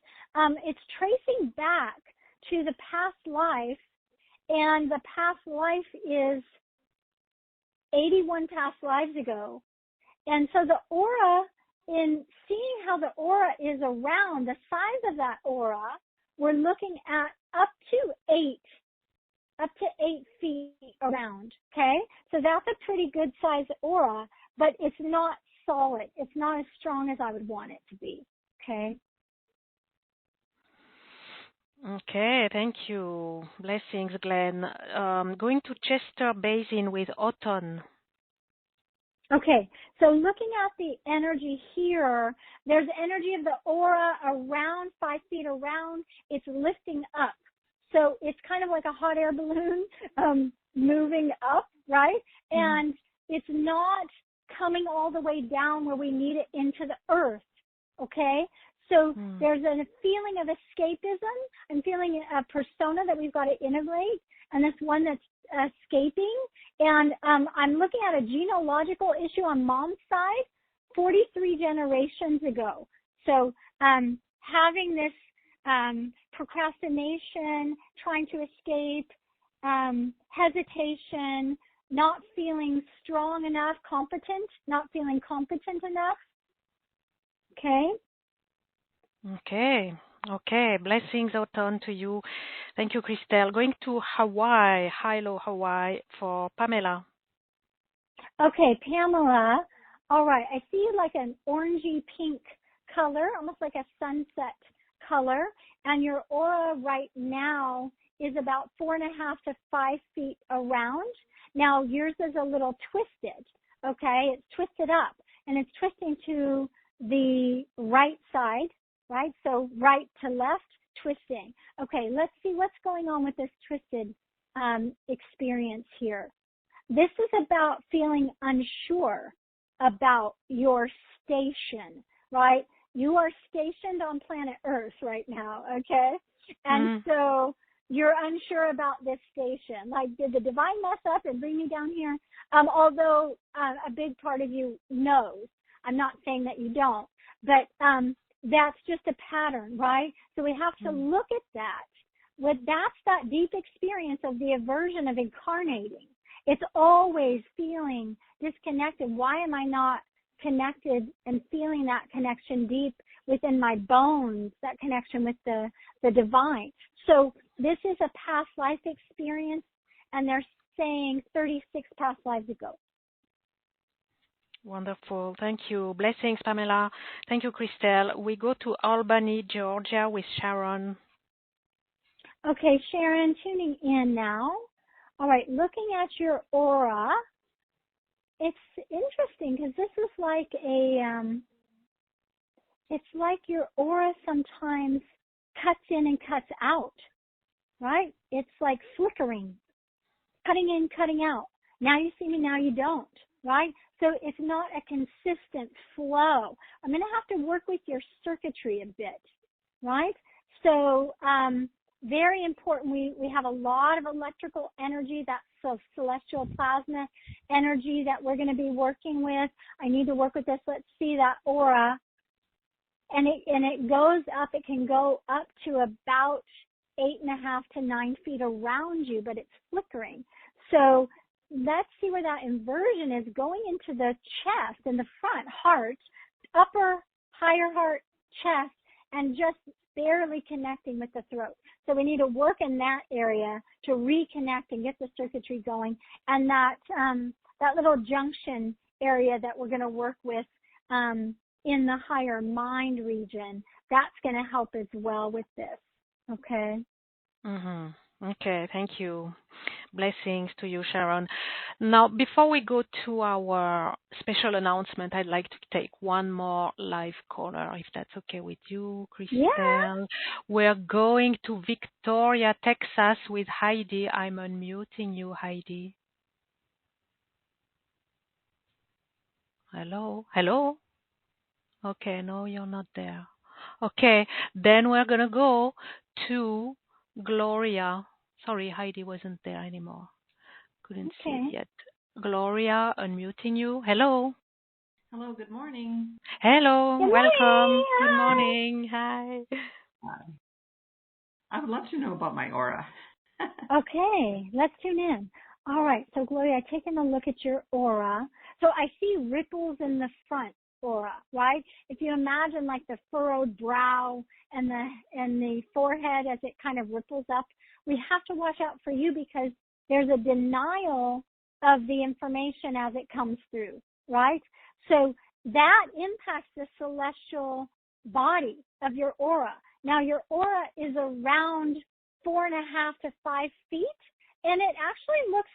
it's tracing back to the past life, and the past life is 81 past lives ago. And so the aura, in seeing how the aura is around, the size of that aura, we're looking at up to 8 feet around, okay? So that's a pretty good size aura, but it's not solid. It's not as strong as I would want it to be, okay? Okay, thank you. Blessings, Glenn. Going to Chester Basin with Autumn. Okay, so looking at the energy here, there's energy of the aura around 5 feet around. It's lifting up. So it's kind of like a hot air balloon moving up, right? And it's not coming all the way down where we need it into the earth, okay? So there's a feeling of escapism. I'm feeling a persona that we've got to integrate, and this one that's escaping. And I'm looking at a genealogical issue on mom's side 43 generations ago. So having this procrastination, trying to escape, hesitation, not feeling strong enough, not feeling competent enough. Okay? Okay. Blessings, Autumn, to you. Thank you, Christel. Going to Hawaii. Hello, Hawaii, for Pamela. Okay, Pamela. All right. I see like an orangey pink color, almost like a sunset color. And your aura right now is about 4.5 to 5 feet around. Now, yours is a little twisted. Okay? It's twisted up. And it's twisting to the right side. Right? So right to left, twisting. Okay, let's see what's going on with this twisted experience here. This is about feeling unsure about your station, right? You are stationed on planet Earth right now, okay? And so you're unsure about this station. Like, did the divine mess up and bring me down here? Although a big part of you knows. I'm not saying that you don't. But that's just a pattern, right? So we have to look at that. That's that deep experience of the aversion of incarnating. It's always feeling disconnected. Why am I not connected and feeling that connection deep within my bones, that connection with the divine? So this is a past life experience, and they're saying 36 past lives ago. Wonderful. Thank you. Blessings, Pamela. Thank you, Christel. We go to Albany, Georgia with Sharon. Okay, Sharon, tuning in now. All right, looking at your aura, it's interesting because this is like it's like your aura sometimes cuts in and cuts out, right? It's like flickering, cutting in, cutting out. Now you see me, now you don't, right? So it's not a consistent flow. I'm going to have to work with your circuitry a bit, right? So very important. We have a lot of electrical energy, that's celestial plasma energy that we're going to be working with. I need to work with this. Let's see that aura. And it goes up. It can go up to about 8.5 to 9 feet around you, but it's flickering. So let's see where that inversion is going into the chest, in the front, heart, upper, higher heart, chest, and just barely connecting with the throat. So we need to work in that area to reconnect and get the circuitry going. And that little junction area that we're going to work with in the higher mind region, that's going to help as well with this. Okay? Okay, thank you. Blessings to you, Sharon. Now, before we go to our special announcement, I'd like to take one more live caller, if that's okay with you, Christel. Yeah. We're going to Victoria, Texas with Heidi. I'm unmuting you, Heidi. Hello? Okay, no, you're not there. Okay, then we're going to go to Gloria. Sorry, Heidi wasn't there anymore. Couldn't see it yet. Gloria, unmuting you. Hello. Hello, good morning. Hello, Good welcome. morning. Good morning. Hi. I would love to know about my aura. Okay, let's tune in. All right, so Gloria, taking a look at your aura. So I see ripples in the front aura, right? If you imagine like the furrowed brow and the forehead as it kind of ripples up, we have to watch out for you because there's a denial of the information as it comes through, right? So that impacts the celestial body of your aura. Now your aura is around 4.5 to 5 feet, and it actually looks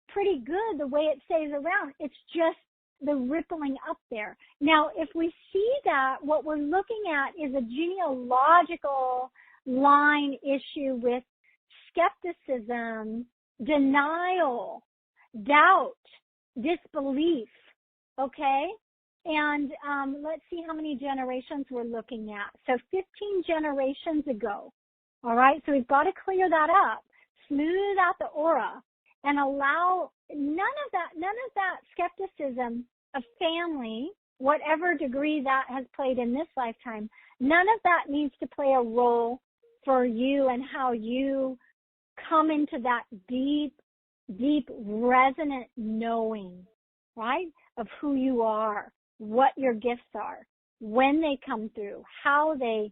pretty good the way it stays around. It's just the rippling up there. Now, if we see that, what we're looking at is a genealogical line issue with skepticism, denial, doubt, disbelief, okay? And let's see how many generations we're looking at. So 15 generations ago, all right? So we've got to clear that up, smooth out the aura, and allow none of that skepticism of family, whatever degree that has played in this lifetime, none of that needs to play a role for you and how you come into that deep, deep resonant knowing, right, of who you are, what your gifts are, when they come through, how they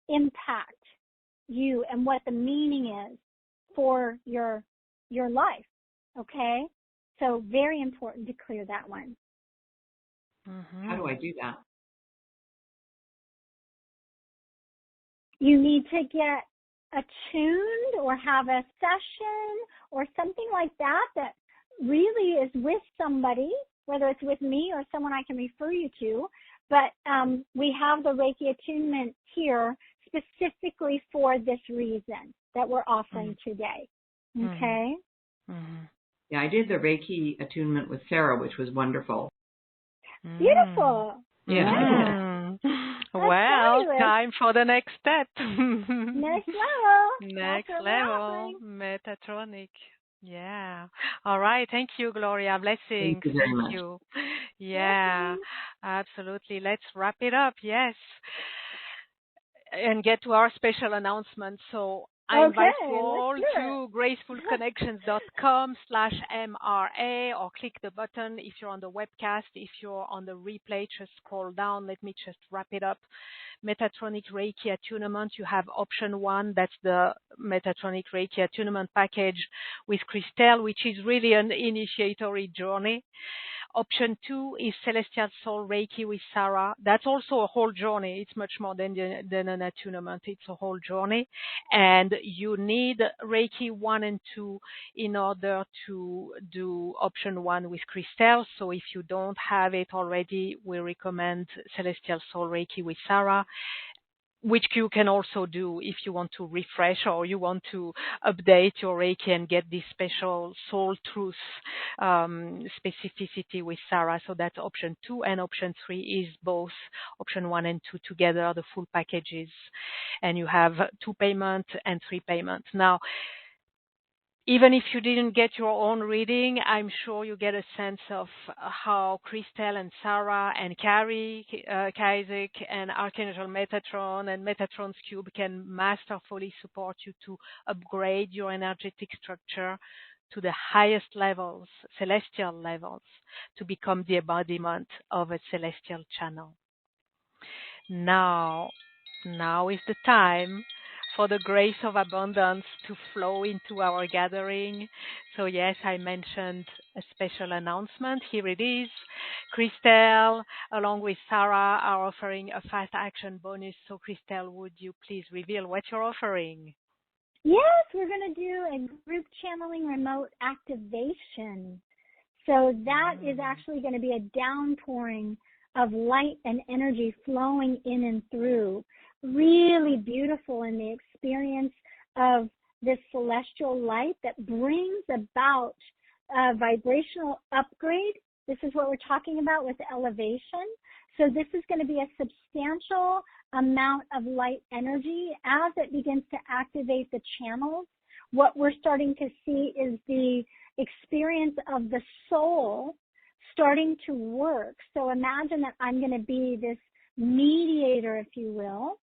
impact you, and what the meaning is for your life, okay? So very important to clear that one. How do I do that? You need to get attuned or have a session or something like that really is with somebody, whether it's with me or someone I can refer you to. But we have the Reiki attunement here specifically for this reason that we're offering today. Okay? Yeah, I did the Reiki attunement with Sara, which was wonderful. Beautiful. Yeah. Well, time for the next step. Next level. Next level. METATRONIC. Yeah. All right. Thank you, Gloria. Blessings. Thank you very much. You. Yeah, absolutely. Let's wrap it up. Yes. And get to our special announcement. So I invite you all to gracefulconnections.com/MRA or click the button if you're on the webcast. If you're on the replay, just scroll down. Let me just wrap it up. METATRONIC Reiki Attunement. You have option 1. That's the METATRONIC Reiki Attunement package with Christel, which is really an initiatory journey. Option 2 is Celestial Soul Reiki with Sara. That's also a whole journey. It's much more than an attunement. It's a whole journey. And you need Reiki 1 and 2 in order to do option 1 with Christel. So if you don't have it already, we recommend Celestial Soul Reiki with Sara, which you can also do if you want to refresh or you want to update your Reiki and get this special soul truth specificity with Sara. So that's option 2, and option 3 is both option 1 and 2 together, the full packages. And you have 2 payments and 3 payments. Now, even if you didn't get your own reading, I'm sure you get a sense of how Christel and Sara and Carrie, Kaisek, and Archangel Metatron and Metatron's Cube can masterfully support you to upgrade your energetic structure to the highest levels, celestial levels, to become the embodiment of a celestial channel. Now is the time for the grace of abundance to flow into our gathering. So yes, I mentioned a special announcement. Here it is. Christel, along with Sara, are offering a fast action bonus. So Christel, would you please reveal what you're offering? Yes, we're going to do a group channeling remote activation. So that is actually going to be a downpouring of light and energy flowing in and through. Really beautiful in the experience of this celestial light that brings about a vibrational upgrade. This is what we're talking about with elevation. So this is going to be a substantial amount of light energy as it begins to activate the channels. What we're starting to see is the experience of the soul starting to work. So imagine that I'm going to be this mediator, if you will,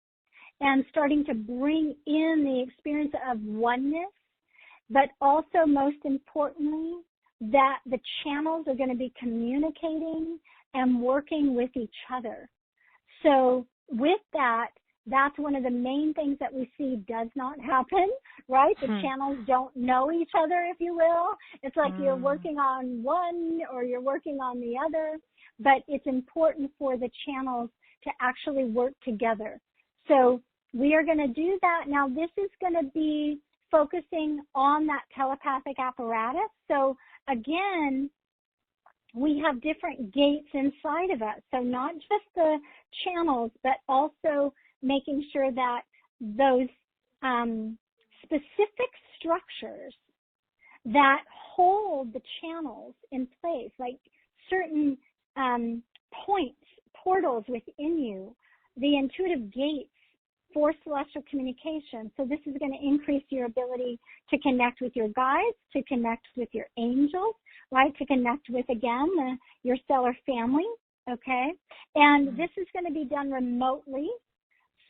and starting to bring in the experience of oneness, but also most importantly, that the channels are going to be communicating and working with each other. So with that, that's one of the main things that we see does not happen, right? The channels don't know each other, if you will. It's like you're working on one or you're working on the other, but it's important for the channels to actually work together. So we are going to do that. Now, this is going to be focusing on that telepathic apparatus. So, again, we have different gates inside of us. So not just the channels, but also making sure that those specific structures that hold the channels in place, like certain points, portals within you, the intuitive gates for celestial communication. So this is going to increase your ability to connect with your guides, to connect with your angels, right? To connect with, again, your stellar family, okay? And this is going to be done remotely,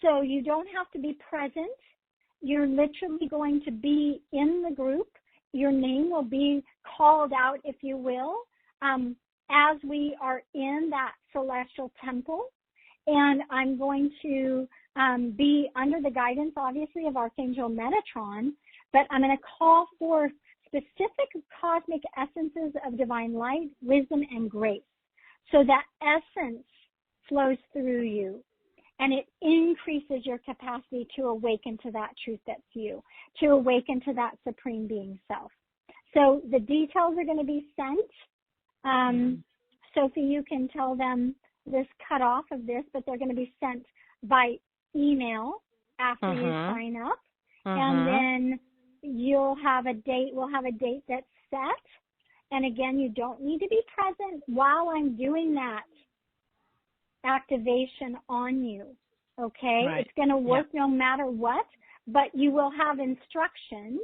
so you don't have to be present. You're literally going to be in the group. Your name will be called out, if you will, as we are in that celestial temple. And I'm going to be under the guidance, obviously, of Archangel Metatron, but I'm going to call forth specific cosmic essences of divine light, wisdom, and grace. So that essence flows through you, and it increases your capacity to awaken to that truth that's you, to awaken to that supreme being self. So the details are going to be sent. Sophie, you can tell them this cutoff of this, but they're going to be sent by email after you sign up. And then you'll have a date. We'll have a date that's set. And again, you don't need to be present while I'm doing that activation on you. Okay? Right. It's going to work no matter what, but you will have instructions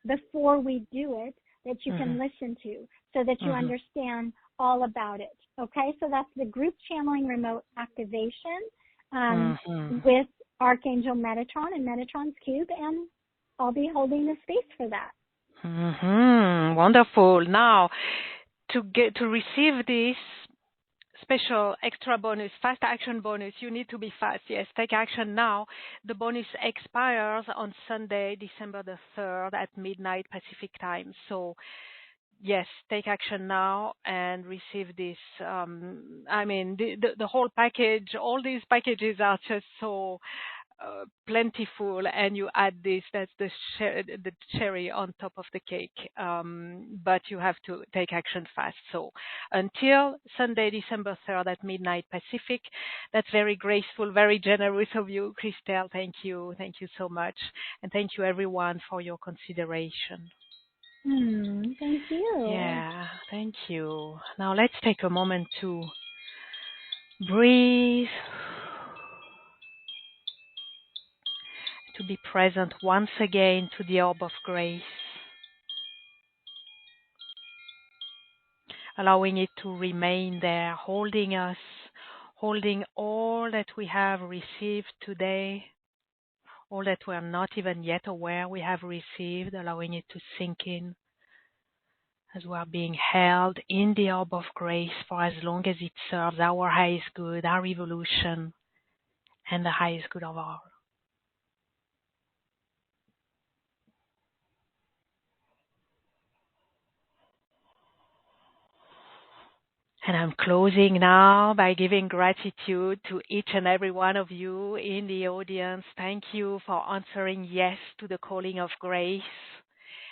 before we do it that you can listen to so that you understand all about it. Okay? So that's the group channeling remote activation with Archangel Metatron and Metatron's Cube, and I'll be holding the space for that. Wonderful. Now, to receive this special extra bonus, fast action bonus, you need to be fast. Yes, take action now. The bonus expires on Sunday, December the 3rd at midnight Pacific time. So, yes, take action now and receive this. The whole package, all these packages are just so plentiful, and you add this, that's the cherry on top of the cake. But you have to take action fast. So until Sunday, December 3rd at midnight Pacific, that's very graceful, very generous of you, Christel. Thank you. Thank you so much. And thank you everyone for your consideration. Thank you. Yeah, thank you. Now let's take a moment to breathe, to be present once again to the orb of grace, allowing it to remain there, holding us, holding all that we have received today, all that we are not even yet aware we have received, allowing it to sink in as we are being held in the orb of grace for as long as it serves our highest good, our evolution, and the highest good of all. And I'm closing now by giving gratitude to each and every one of you in the audience. Thank you for answering yes to the calling of grace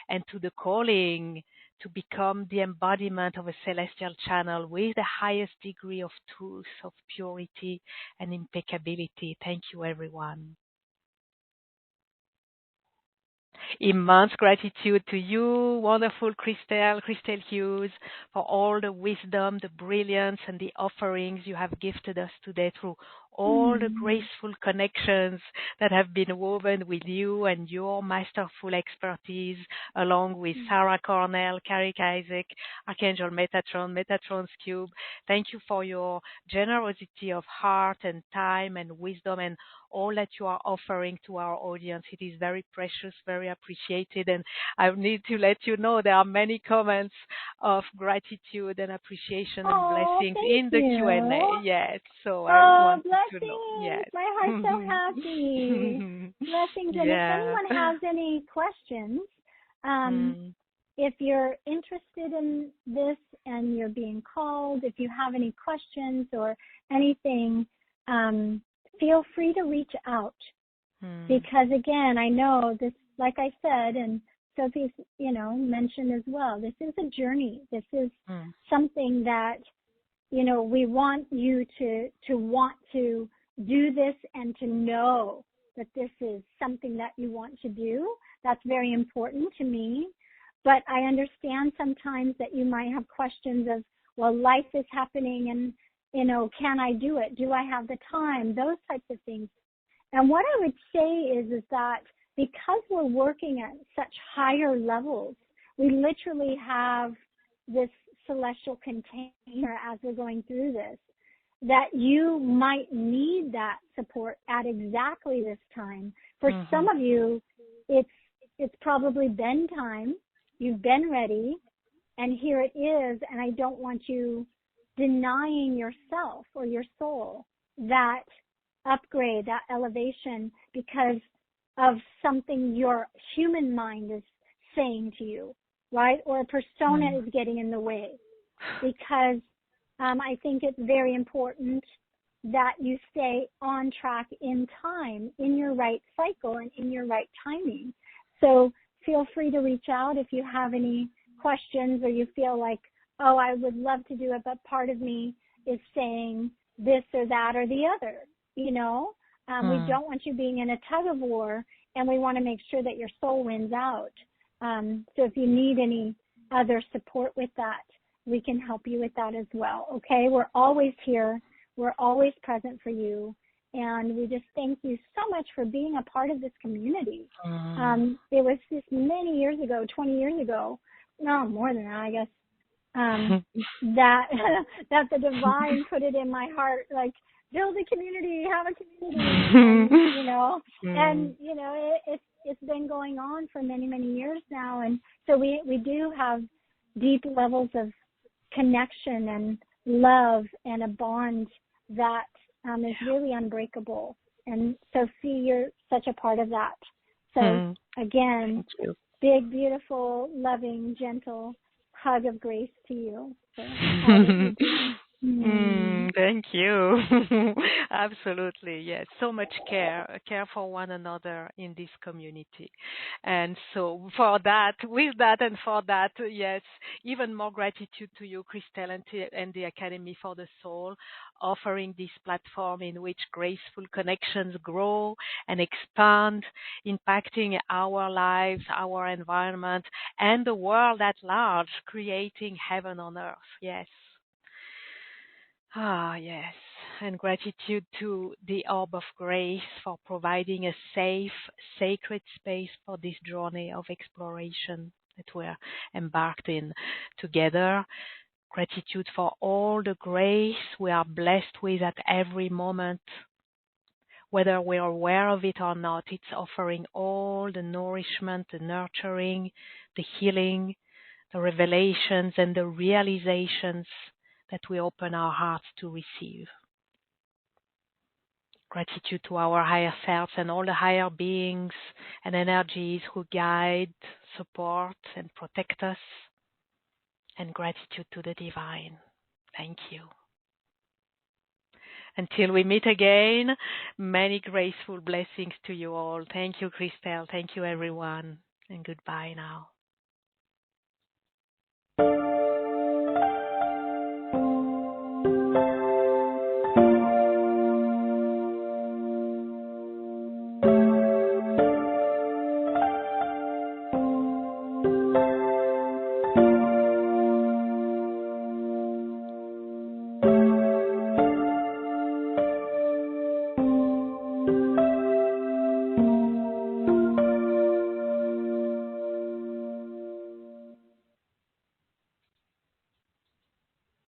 and to the calling to become the embodiment of a celestial channel with the highest degree of truth, of purity and impeccability. Thank you, everyone. Immense gratitude to you, wonderful Christel Hughes, for all the wisdom, the brilliance, and the offerings you have gifted us today through all the graceful connections that have been woven with you and your masterful expertise, along with Sara Cornell, Carrick Isaac, Archangel Metatron, Metatron's Cube. Thank you for your generosity of heart and time and wisdom and all that you are offering to our audience. It is very precious, very appreciated, and I need to let you know there are many comments of gratitude and appreciation and blessings in the Q&A. Yes, so I want to know. Yes. My heart's so happy. Blessings. And if anyone has any questions, if you're interested in this and you're being called, if you have any questions or anything, feel free to reach out. Because again, I know this, like I said, and Sophie's, mentioned as well, this is a journey. This is something that, we want you to want to do this and to know that this is something that you want to do. That's very important to me. But I understand sometimes that you might have questions of, well, life is happening and, can I do it? Do I have the time? Those types of things. And what I would say is that because we're working at such higher levels, we literally have this celestial container as we're going through this, that you might need that support at exactly this time. For some of you, it's probably been time. You've been ready, and here it is, and I don't want you denying yourself or your soul that upgrade, that elevation, because of something your human mind is saying to you, right? Or a persona is getting in the way. Because I think it's very important that you stay on track in time, in your right cycle, and in your right timing. So feel free to reach out if you have any questions or you feel like, oh, I would love to do it, but part of me is saying this or that or the other. We don't want you being in a tug of war, and we want to make sure that your soul wins out. So if you need any other support with that, we can help you with that as well. Okay, we're always here. We're always present for you. And we just thank you so much for being a part of this community. It was just many years ago, 20 years ago, no, more than that, I guess, that the divine put it in my heart, like, build a community, have a community, and, it's been going on for many, many years now. And so we do have deep levels of connection and love and a bond that is really unbreakable. And Sophie, you're such a part of that. So again, big, beautiful, loving, gentle hug of grace to you. So, thank you. Absolutely, yes. So much care for one another in this community. And so with that, yes, even more gratitude to you, Christel, and the Academy for the Soul, offering this platform in which graceful connections grow and expand, impacting our lives, our environment, and the world at large, creating heaven on earth. Yes. Yes. And gratitude to the Orb of Grace for providing a safe, sacred space for this journey of exploration that we're embarked in together. Gratitude for all the grace we are blessed with at every moment. Whether we're aware of it or not, it's offering all the nourishment, the nurturing, the healing, the revelations, and the realizations that we open our hearts to receive. Gratitude to our higher selves and all the higher beings and energies who guide, support, and protect us. And gratitude to the divine. Thank you. Until we meet again, many graceful blessings to you all. Thank you, Christel. Thank you, everyone. And goodbye now.